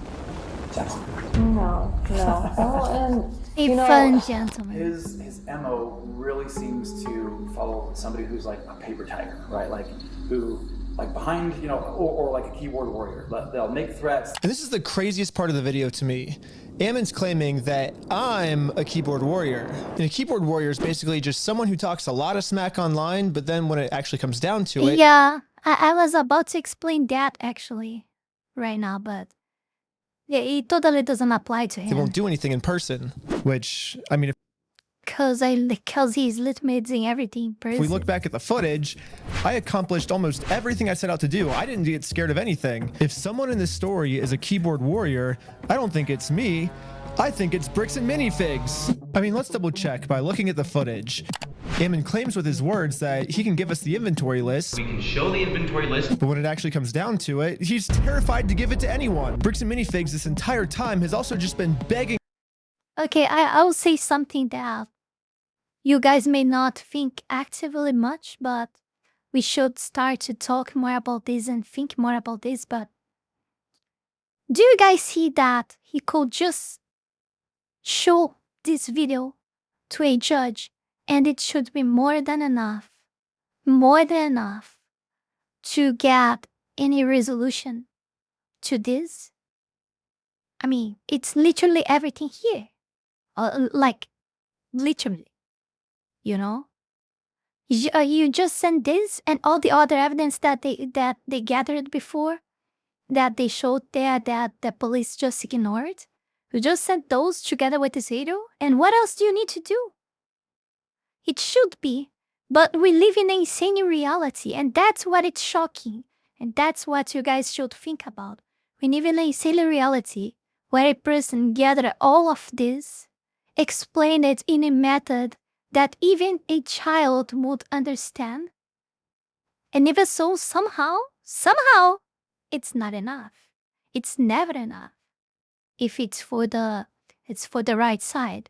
gentleman. No. Oh, and a fun gentleman. His MO really seems to follow somebody who's like a paper tiger, right? Like who, like behind, you know, or like a keyboard warrior. They'll make threats. And this is the craziest part of the video to me. Ammon's claiming that I'm a keyboard warrior. And a keyboard warrior is basically just someone who talks a lot of smack online, but then when it actually comes down to it... Yeah, I was about to explain that actually right now, but yeah, it totally doesn't apply to him. They won't do anything in person, which, I mean... Because he's litigating everything in person. If we look back at the footage, I accomplished almost everything I set out to do. I didn't get scared of anything. If someone in this story is a keyboard warrior, I don't think it's me. I think it's Bricks and Minifigs. I mean, let's double check by looking at the footage. Ammon claims with his words that he can give us the inventory list. We can show the inventory list. But when it actually comes down to it, he's terrified to give it to anyone. Bricks and Minifigs this entire time has also just been begging. Okay, I will say something that you guys may not think actively much, but we should start to talk more about this and think more about this. But do you guys see that he could just show this video to a judge and it should be more than enough to get any resolution to this? I mean, it's literally everything here. Like, literally. You know, you just send this and all the other evidence that they gathered before, that they showed there that the police just ignored. You just sent those together with this video, and what else do you need to do? It should be, but we live in an insane reality, and that's what it's shocking, and that's what you guys should think about. We live in an insane reality where a person gathered all of this, explained it in a method that even a child would understand. And even so, somehow, it's not enough. It's never enough. If it's for the right side,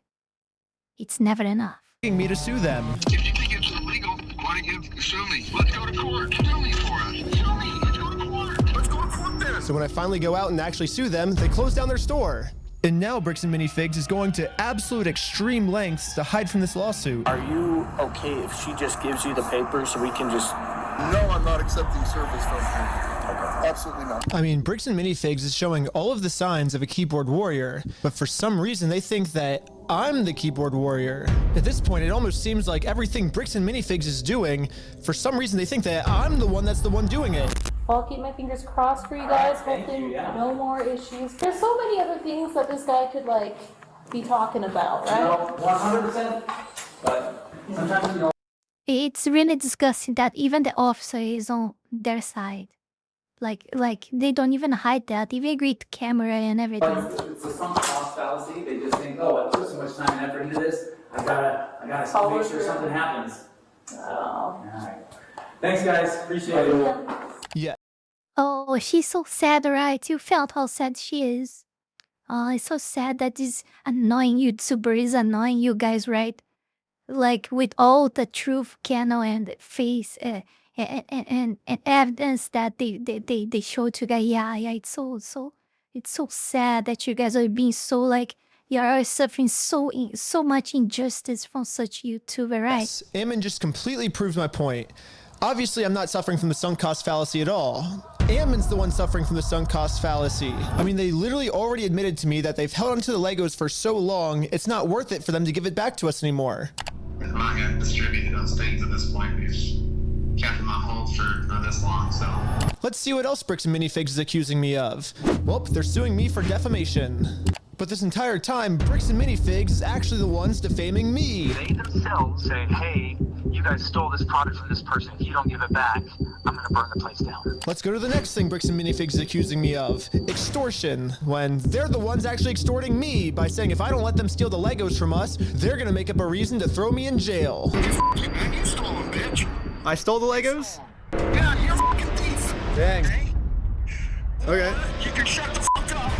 it's never enough. Me to sue them. If you think it's illegal, why don't you sue me? Let's go to court. Sue me for us. Sue me. Let's go to court. Let's go to court then. So when I finally go out and actually sue them, they close down their store. And now Bricks and Minifigs is going to absolute extreme lengths to hide from this lawsuit. Are you okay if she just gives you the papers so we can just... No, I'm not accepting service from her. Absolutely not. I mean, Bricks and Minifigs is showing all of the signs of a keyboard warrior, but for some reason they think that I'm the keyboard warrior. At this point, it almost seems like everything Bricks and Minifigs is doing, for some reason they think that I'm the one that's the one doing it. I'll keep my fingers crossed for you guys. Hopefully, no more issues. There's so many other things that this guy could like be talking about, right? No, 100%. But sometimes, you know. It's really disgusting that even the officer is on their side. Like they don't even hide that. They agree to camera and everything. It's a sunk cost fallacy. They just think, oh, I put so much time and effort into this. I gotta make sure something happens. All right. Thanks, guys. Appreciate it. Yeah. Oh, she's so sad, right? You felt how sad she is. Oh, it's so sad that this annoying YouTuber is annoying you guys, right? Like with all the truth, Kano, and face and evidence that they showed to guys. Yeah, it's so sad that you guys are being so like you are suffering so much injustice from such YouTuber, right? Yes, Ammon just completely proves my point. Obviously, I'm not suffering from the sunk cost fallacy at all. Ammon's the one suffering from the sunk cost fallacy. I mean, they literally already admitted to me that they've held onto the Legos for so long, it's not worth it for them to give it back to us anymore. I'm not going to distribute those things at this point. We've kept them on hold for this long, so. Let's see what else Bricks and Minifigs is accusing me of. Well, they're suing me for defamation. But this entire time, Bricks and Minifigs is actually the ones defaming me. They themselves say, hey, you guys stole this product from this person. If you don't give it back, I'm going to burn the place down. Let's go to the next thing Bricks and Minifigs is accusing me of. Extortion. When they're the ones actually extorting me by saying if I don't let them steal the Legos from us, they're going to make up a reason to throw me in jail. You stole them, bitch. I stole the Legos? Yeah, you're a fucking thief. Dang. Okay. You can shut the fuck up.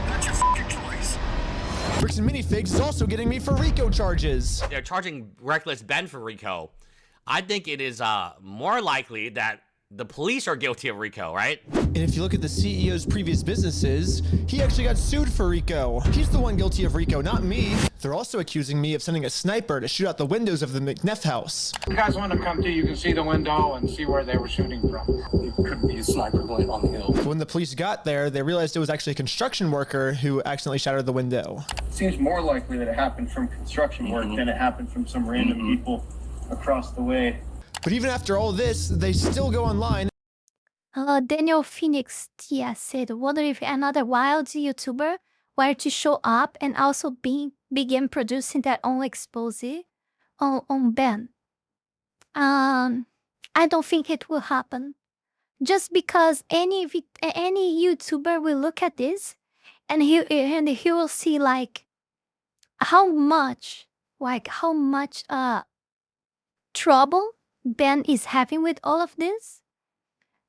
That's your fucking choice. Bricks and Minifigs is also getting me for RICO charges. They're charging Reckless Ben for RICO. I think it is more likely that the police are guilty of RICO, right? And if you look at the CEO's previous businesses, he actually got sued for RICO. He's the one guilty of RICO, not me. They're also accusing me of sending a sniper to shoot out the windows of the McNeff house. You guys want to come to, you can see the window and see where they were shooting from. It could be a sniper blade on the hill. When the police got there, they realized it was actually a construction worker who accidentally shattered the window. It seems more likely that it happened from construction work than it happened from some random people across the way. But even after all this, they still go online. Daniel Phoenix Tia said, wonder if another wild YouTuber were to show up and also begin producing their own expose on Ben. I don't think it will happen. Just because any YouTuber will look at this and he will see like how much trouble Ben is having with all of this.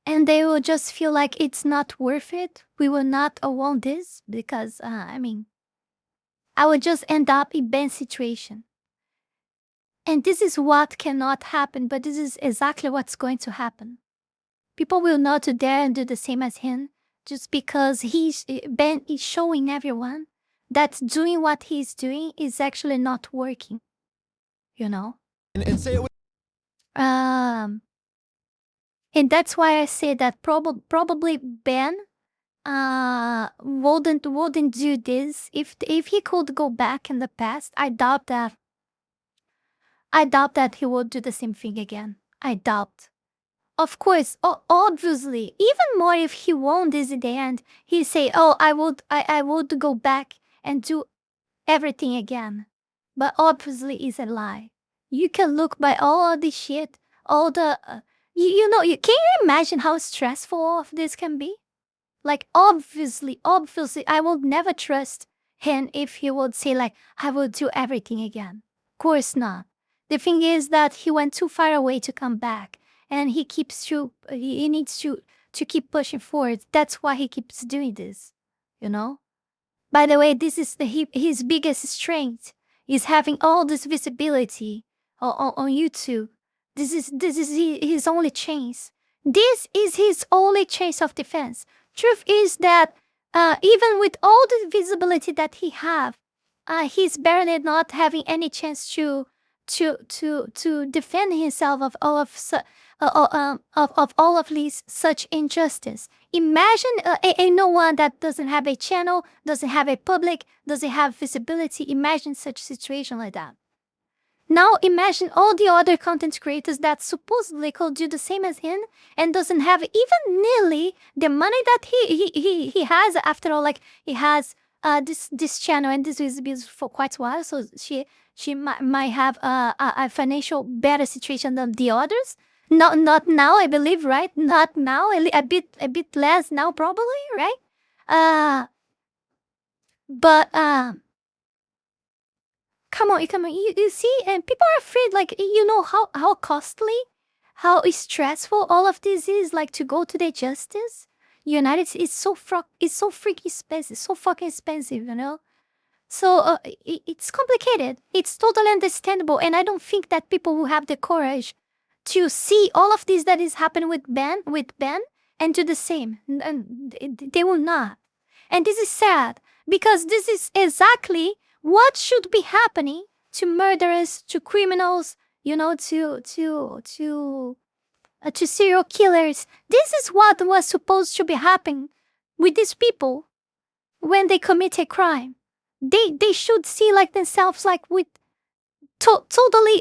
And they will just feel like it's not worth it. We will not want this because, I would just end up in Ben's situation. And this is what cannot happen, but this is exactly what's going to happen. People will not dare and do the same as him just because Ben is showing everyone that doing what he's doing is actually not working. You know? And say it and that's why I say that probably Ben wouldn't do this if he could go back in the past. I doubt that he would do the same thing again. I doubt. Of course, obviously, even more if he won this in the end, he say, "Oh, I would go back and do everything again." But obviously, it's a lie. You can look by all of this shit, all the. Can you imagine how stressful all of this can be? Like, obviously, I would never trust him if he would say, like, I will do everything again. Of course not. The thing is that he went too far away to come back, and he needs to keep pushing forward. That's why he keeps doing this, you know? By the way, this is his biggest strength, is having all this visibility on YouTube. This is his only chance. This is his only chance of defense. Truth is that even with all the visibility that he have, he's barely not having any chance to defend himself of all of these such injustice. Imagine no one that doesn't have a channel, doesn't have a public, doesn't have visibility. Imagine such situation like that. Now imagine all the other content creators that supposedly could do the same as him and doesn't have even nearly the money that he has. After all, like he has this channel and this is for quite a while, so she might have a financial better situation than the others. Not now, I believe, right? Not now, a bit less now, probably, right? But come on, you see, and people are afraid, like, you know how costly, how stressful all of this is, like, to go to the justice. United States is so freaking expensive, so fucking expensive, you know? So it's complicated. It's totally understandable, and I don't think that people will have the courage to see all of this that is happening with Ben and do the same. And they will not. And this is sad, because this is exactly what should be happening to murderers, to criminals, you know, to serial killers. This is what was supposed to be happening with these people when they commit a crime. They should see like themselves like with totally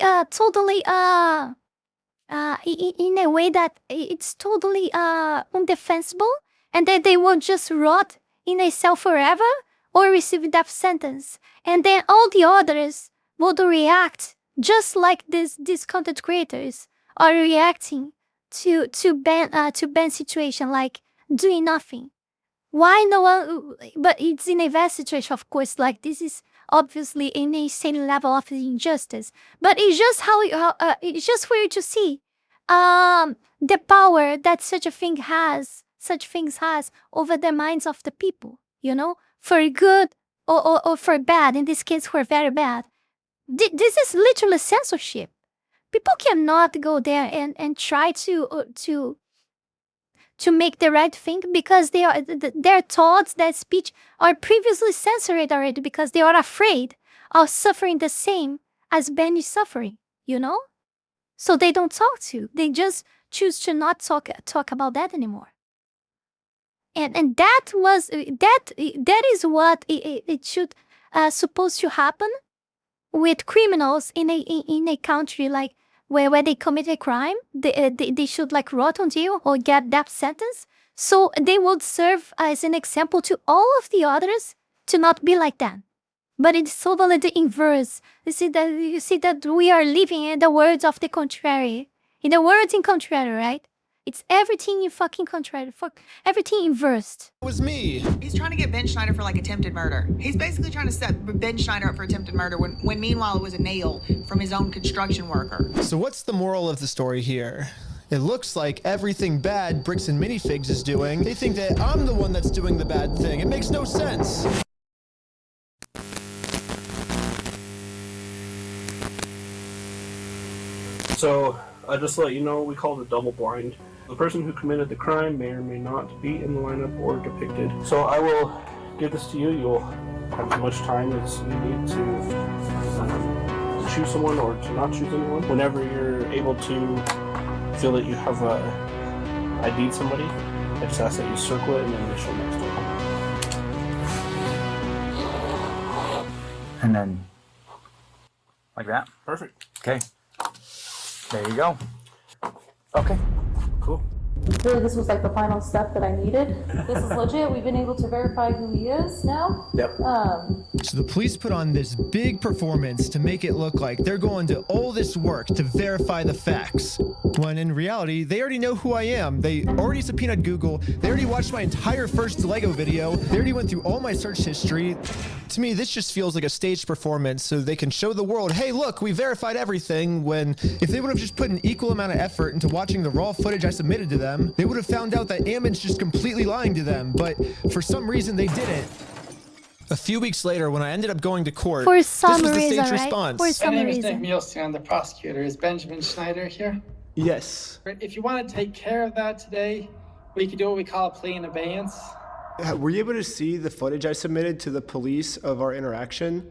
in a way that it's totally undefensible, and that they will just rot in a cell forever or receive a death sentence. And then all the others would react just like these content creators are reacting to Ben's situation, like doing nothing. Why no one? But it's in a vast situation, of course. Like this is obviously an insane level of injustice. But it's just it's just for you to see the power that such things has over the minds of the people. You know, for good or for bad. In this case, for very bad. This is literally censorship. People cannot go there and try to make the right thing, because their thoughts, their speech are previously censored already, because they are afraid of suffering the same as Ben is suffering, you know? So they don't talk to. They just choose to not talk about that anymore. And that is what it should supposed to happen with criminals in a country like where they commit a crime. They should like rot on jail or get death sentence, so they would serve as an example to all of the others to not be like that. But it's totally the inverse. You see that we are living in the words of the contrary. In the words in contrary, right? It's everything in fucking contrary. Fuck everything inversed. It was me. He's trying to get Ben Schneider for like attempted murder. He's basically trying to set Ben Schneider up for attempted murder when meanwhile it was a nail from his own construction worker. So what's the moral of the story here? It looks like everything bad Bricks and Minifigs is doing, they think that I'm the one that's doing the bad thing. It makes no sense. So, just to let you know, we call it double blind. The person who committed the crime may or may not be in the lineup or depicted. So I will give this to you. You'll have as much time as you need to choose someone or to not choose anyone. Whenever you're able to feel that you have ID'd somebody, I just ask that you circle it and then initial next to it. And then, like that? Perfect. Okay. There you go. Okay. Cool. Really, this was like the final step that I needed. This is legit. We've been able to verify who he is now. Yep. So the police put on this big performance to make it look like they're going to all this work to verify the facts, when in reality, they already know who I am. They already subpoenaed Google. They already watched my entire first Lego video. They already went through all my search history. To me, this just feels like a staged performance so they can show the world, hey, look, we verified everything, when if they would have just put an equal amount of effort into watching the raw footage I submitted to them, they would have found out that Ammon's just completely lying to them. But for some reason, they didn't. A few weeks later, when I ended up going to court, for some this was the reason, staged right? response. For some My name is reason. Nick Mielstein. I'm the prosecutor. Is Benjamin Schneider here? Yes. If you want to take care of that today, we could do what we call a plea in abeyance. Were you able to see the footage I submitted to the police of our interaction?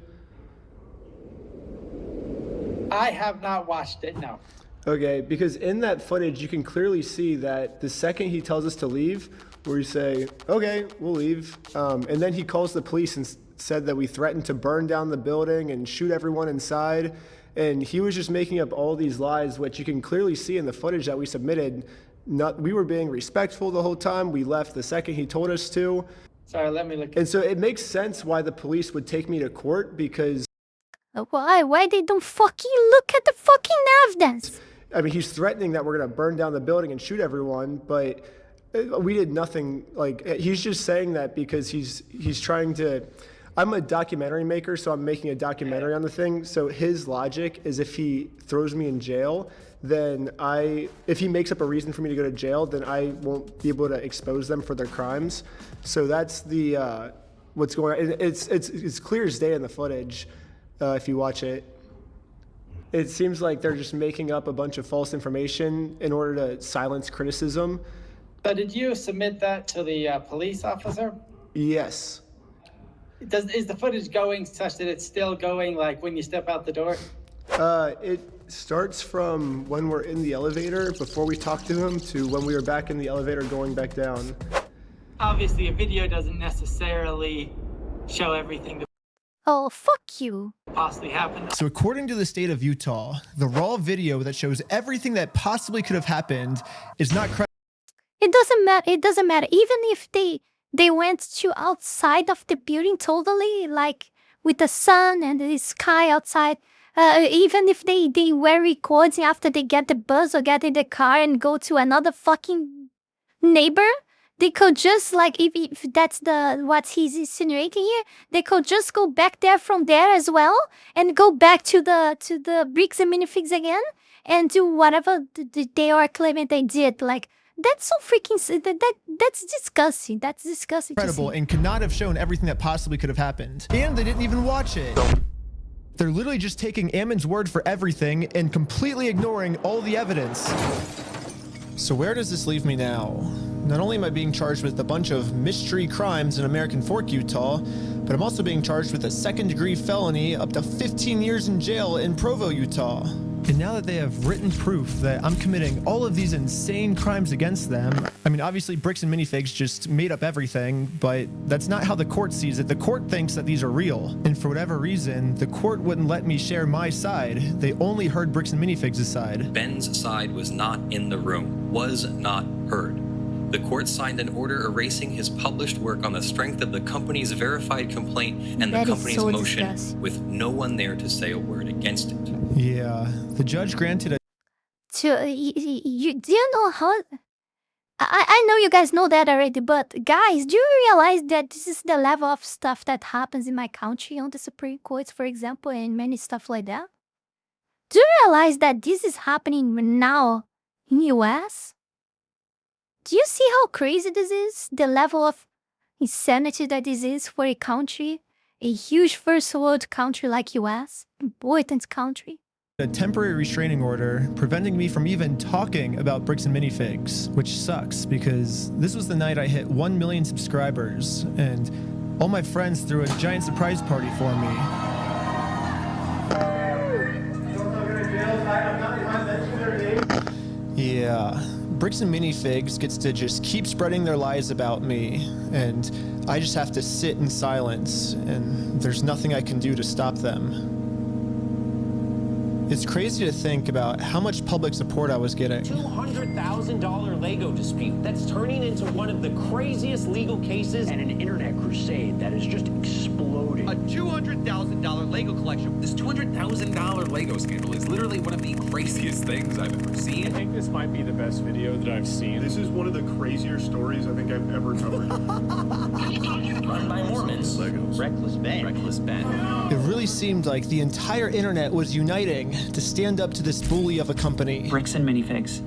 I have not watched it, no. Okay, because in that footage, you can clearly see that the second he tells us to leave, where we say, okay, we'll leave, and then he calls the police and said that we threatened to burn down the building and shoot everyone inside. And he was just making up all these lies, which you can clearly see in the footage that we submitted. We were being respectful the whole time. We left the second he told us to. Sorry, let me look. And so it makes sense why the police would take me to court, because... Why? Why they don't fucking look at the fucking evidence? I mean, he's threatening that we're going to burn down the building and shoot everyone, but we did nothing. Like, he's just saying that because he's trying to... I'm a documentary maker, so I'm making a documentary on the thing. So his logic is if he throws me in jail, then if he makes up a reason for me to go to jail, then I won't be able to expose them for their crimes. So that's the what's going on. It's clear as day in the footage if you watch it. It seems like they're just making up a bunch of false information in order to silence criticism. So did you submit that to the police officer? Yes. Is the footage going such that it's still going like when you step out the door? It starts from when we're in the elevator before we talk to him to when we were back in the elevator going back down. Obviously, a video doesn't necessarily show everything that Oh, fuck you. possibly happened. So according to the state of Utah, the raw video that shows everything that possibly could have happened is not credible. It doesn't matter. It doesn't matter. Even if they went to outside of the building totally, like with the sun and the sky outside. Even if they were recording after they get the bus or get in the car and go to another fucking neighbor, they could just, like, if that's what he's insinuating here, they could just go back there from there as well and go back to the bricks and minifigs again and do whatever they are claiming they did. Like, that's so freaking, that's disgusting. That's disgusting. Incredible and could not have shown everything that possibly could have happened. And they didn't even watch it. They're literally just taking Ammon's word for everything and completely ignoring all the evidence. So where does this leave me now? Not only am I being charged with a bunch of mystery crimes in American Fork, Utah, but I'm also being charged with a second-degree felony up to 15 years in jail in Provo, Utah. And now that they have written proof that I'm committing all of these insane crimes against them, I mean, obviously Bricks and Minifigs just made up everything, but that's not how the court sees it. The court thinks that these are real. And for whatever reason, the court wouldn't let me share my side. They only heard Bricks and Minifigs' side. Ben's side was not in the room, was not heard. The court signed an order erasing his published work on the strength of the company's verified complaint and the company's motion, with no one there to say a word against it. Yeah, the judge granted a... Do you know how... I know you guys know that already, but guys, do you realize that this is the level of stuff that happens in my country on the Supreme Courts, for example, and many stuff like that? Do you realize that this is happening now in US? Do you see how crazy this is? The level of insanity that this is for a country, a huge first world country like US, important country. A temporary restraining order preventing me from even talking about Bricks and Minifigs, which sucks because this was the night I hit 1 million subscribers and all my friends threw a giant surprise party for me. Yeah, Bricks and Minifigs gets to just keep spreading their lies about me, and I just have to sit in silence, and there's nothing I can do to stop them. It's crazy to think about how much public support I was getting. $200,000 Lego dispute that's turning into one of the craziest legal cases and an internet crusade that is just exploding. A $200,000 Lego collection. This $200,000 Lego scandal is literally one of the craziest things I've ever seen. I think this might be the best video that I've seen. This is one of the crazier stories I think I've ever covered. Run by Mormons. Legos. Reckless Ben. Reckless Ben. It really seemed like the entire internet was uniting to stand up to this bully of a company. Bricks and Minifigs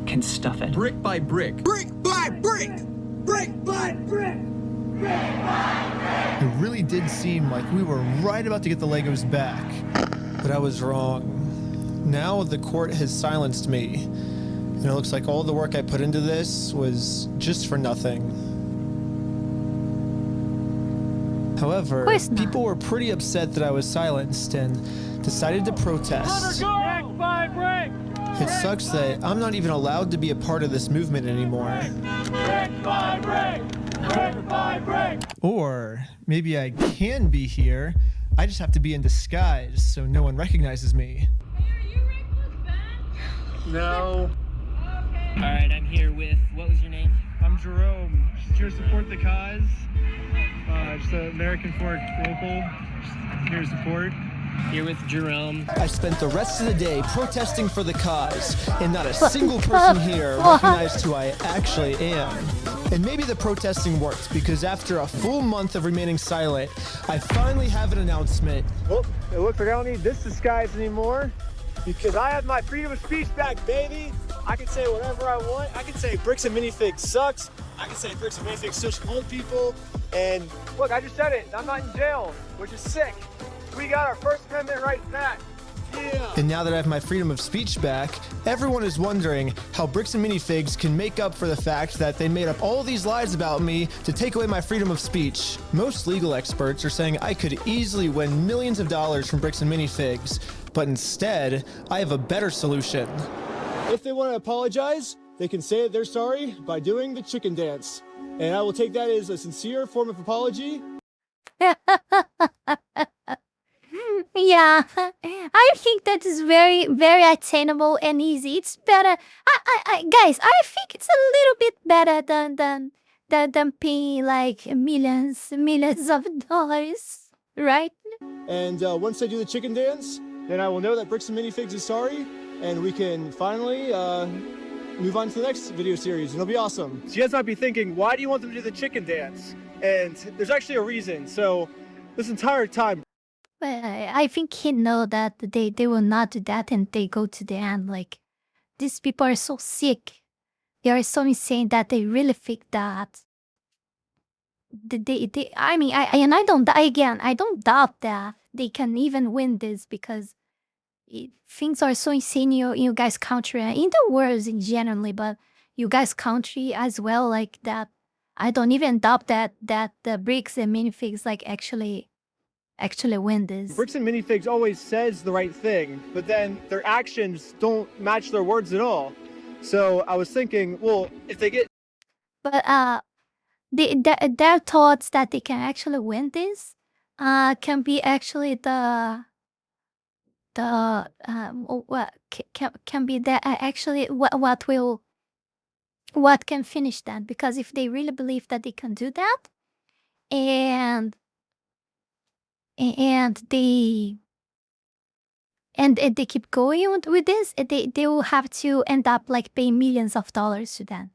can stuff it. Brick by brick. Brick by brick! Brick by brick! Brick by brick! It really did seem like we were right about to get the Legos back, but I was wrong. Now the court has silenced me, and it looks like all the work I put into this was just for nothing. However, people were pretty upset that I was silenced and decided to protest. Brick by brick! It sucks that I'm not even allowed to be a part of this movement anymore. Brick by brick! Or maybe I can be here. I just have to be in disguise so no one recognizes me. No. All right, I'm here with, what was your name? I'm Jerome. Just here to support the cause. Just an American Fork local. Just here to support. Here with Jerome. I spent the rest of the day protesting for the cause, and not a single person here recognized who I actually am. And maybe the protesting worked, because after a full month of remaining silent, I finally have an announcement. Well, it looks like I don't need this disguise anymore, because I have my freedom of speech back, baby. I can say whatever I want. I can say Bricks and Minifigs sucks. I can say Bricks and Minifigs such old people. And look, I just said it. I'm not in jail, which is sick. We got our First Amendment rights back. Yeah. And now that I have my freedom of speech back, everyone is wondering how Bricks and Minifigs can make up for the fact that they made up all these lies about me to take away my freedom of speech. Most legal experts are saying I could easily win millions of dollars from Bricks and Minifigs, but instead, I have a better solution. If they want to apologize, they can say that they're sorry by doing the chicken dance. And I will take that as a sincere form of apology. Yeah, I think that is very, very attainable and easy. It's better. Guys, I think it's a little bit better than paying like millions of dollars, right? And once I do the chicken dance, then I will know that Bricks and Minifigs is sorry, and we can finally move on to the next video series, and it'll be awesome. So you guys might be thinking, why do you want them to do the chicken dance? And there's actually a reason. So this entire time, Well, I think he know that they will not do that, and they go to the end. Like, these people are so sick. They are so insane that they really think that. I don't doubt that they can even win this, because things are so insane in you guys' country, and in the world in generally, but you guys' country as well, like that. I don't even doubt that the Bricks and Minifigs like actually win this. Bricks and Minifigs always says the right thing, but then their actions don't match their words at all. So I was thinking, well, if they get... But their thoughts that they can actually win this can be actually can be that actually what can finish that, because if they really believe that they can do that, and they keep going with this, they will have to end up like paying millions of dollars to them.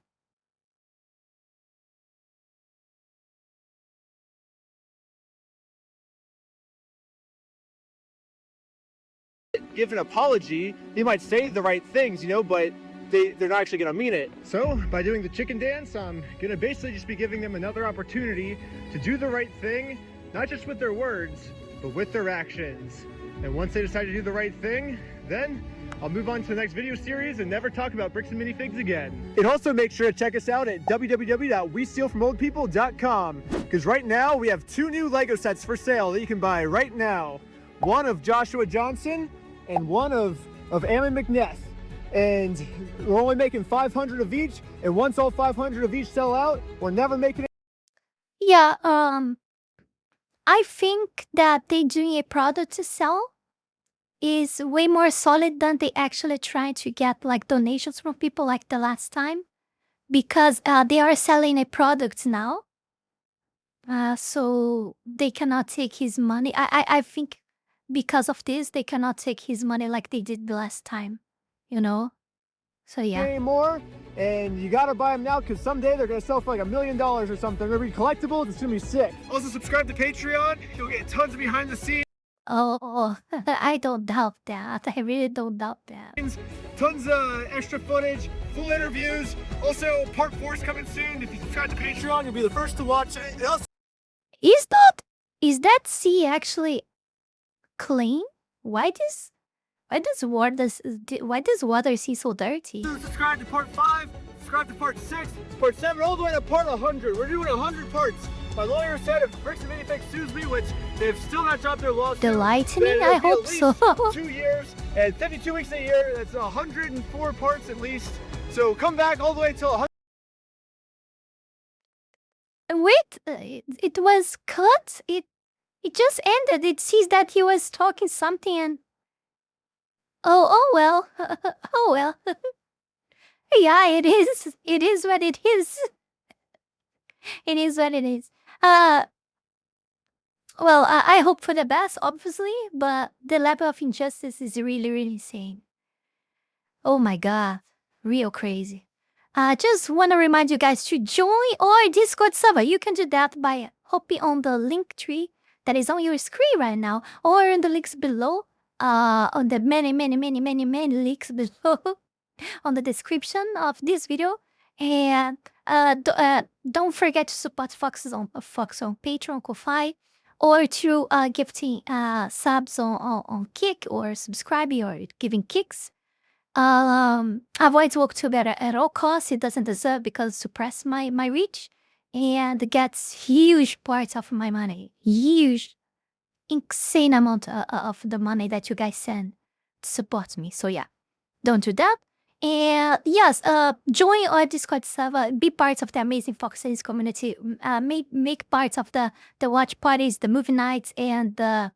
give an apology, they might say the right things, you know, but they're not actually gonna mean it. So by doing the chicken dance, I'm gonna basically just be giving them another opportunity to do the right thing, not just with their words, but with their actions. And once they decide to do the right thing, then I'll move on to the next video series and never talk about bricks and minifigs again. And also make sure to check us out at www.westealfromoldpeople.com, because right now we have 2 new Lego sets for sale that you can buy right now. One of Joshua Johnson and one of Ammon McNeff. And we're only making 500 of each, and once all 500 of each sell out, we're never making it. Yeah, I think that they doing a product to sell is way more solid than they actually trying to get like donations from people like the last time, because they are selling a product now, so they cannot take his money. I think because of this they cannot take his money like they did the last time, you know. So yeah. Anymore, and you gotta buy them now because someday they're gonna sell for like $1 million or something. They're gonna be collectibles. It's gonna be sick. Also subscribe to Patreon. You'll get tons of behind the scenes. Oh, I don't doubt that. I really don't doubt that. Tons of extra footage, full interviews. Also, part 4 is coming soon. If you subscribe to Patreon, you'll be the first to watch it. Is that sea actually clean? Why does water sea so dirty? Subscribe to part 5. Subscribe to part 6, part 7, all the way to part 100. We're doing 100 parts. My lawyer said if Bricks and Minifigs sues me, which they've still not dropped their lawsuit. The lightning? I hope so. 2 years and 52 weeks a year. That's 104 parts at least. So come back all the way till 100. it was cut. It just ended. It sees that he was talking something and oh well. Oh well. Yeah, it is. It is what it is. It is what it is. Well, I hope for the best, obviously, but the level of injustice is really, really insane. Oh my god, real crazy. I just want to remind you guys to join our Discord server. You can do that by hopping on the link tree that is on your screen right now, or in the links below, on the many links below, on the description of this video. And don't forget to support Fox on Patreon, Ko-Fi, or through gifting subs on Kick, or subscribing or giving kicks. Avoid Vtuber at all costs. It doesn't deserve because suppress my reach and gets huge parts of my money. Huge, insane amount of the money that you guys send to support me. So yeah, don't do that. And yes, join our Discord server, be part of the amazing Fox Series community, make parts of the watch parties, the movie nights, and the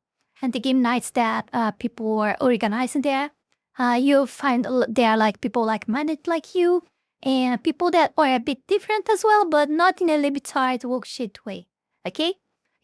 game nights that people are organizing there. You'll find there like people like-minded like you, and people that are a bit different as well, but not in a libtard woke shit way. Okay?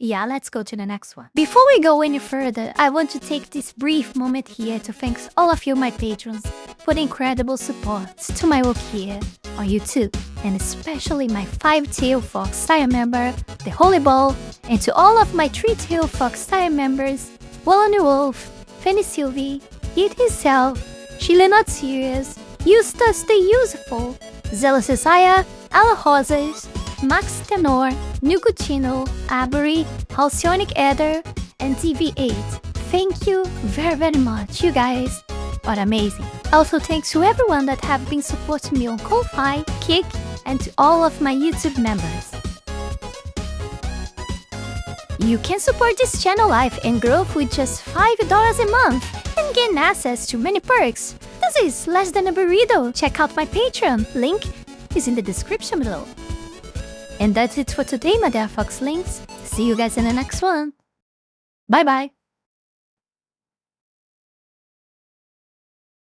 Yeah, let's go to the next one. Before we go any further, I want to take this brief moment here to thank all of you, my patrons, for the incredible support to my work here on YouTube, and especially my 5-tail Fox Tire member, the Holy Ball, and to all of my 3-tail Fox Tire members, Wallony Wolf, Fanny Sylvie, Eat Himself, Chile Not Serious, Eustace the Useful, Zealous Isaiah, Ala Rosas, Max Tenor, Nugutino, Avery, Halcyonic Eder, and TV8. Thank you very, very much. You guys are amazing. Also, thanks to everyone that have been supporting me on Ko-Fi, Kick, and to all of my YouTube members. You can support this channel life and growth with just $5 a month and gain access to many perks. This is less than a burrito. Check out my Patreon. Link is in the description below. And that's it for today, my dear Fox Links. See you guys in the next one. Bye bye.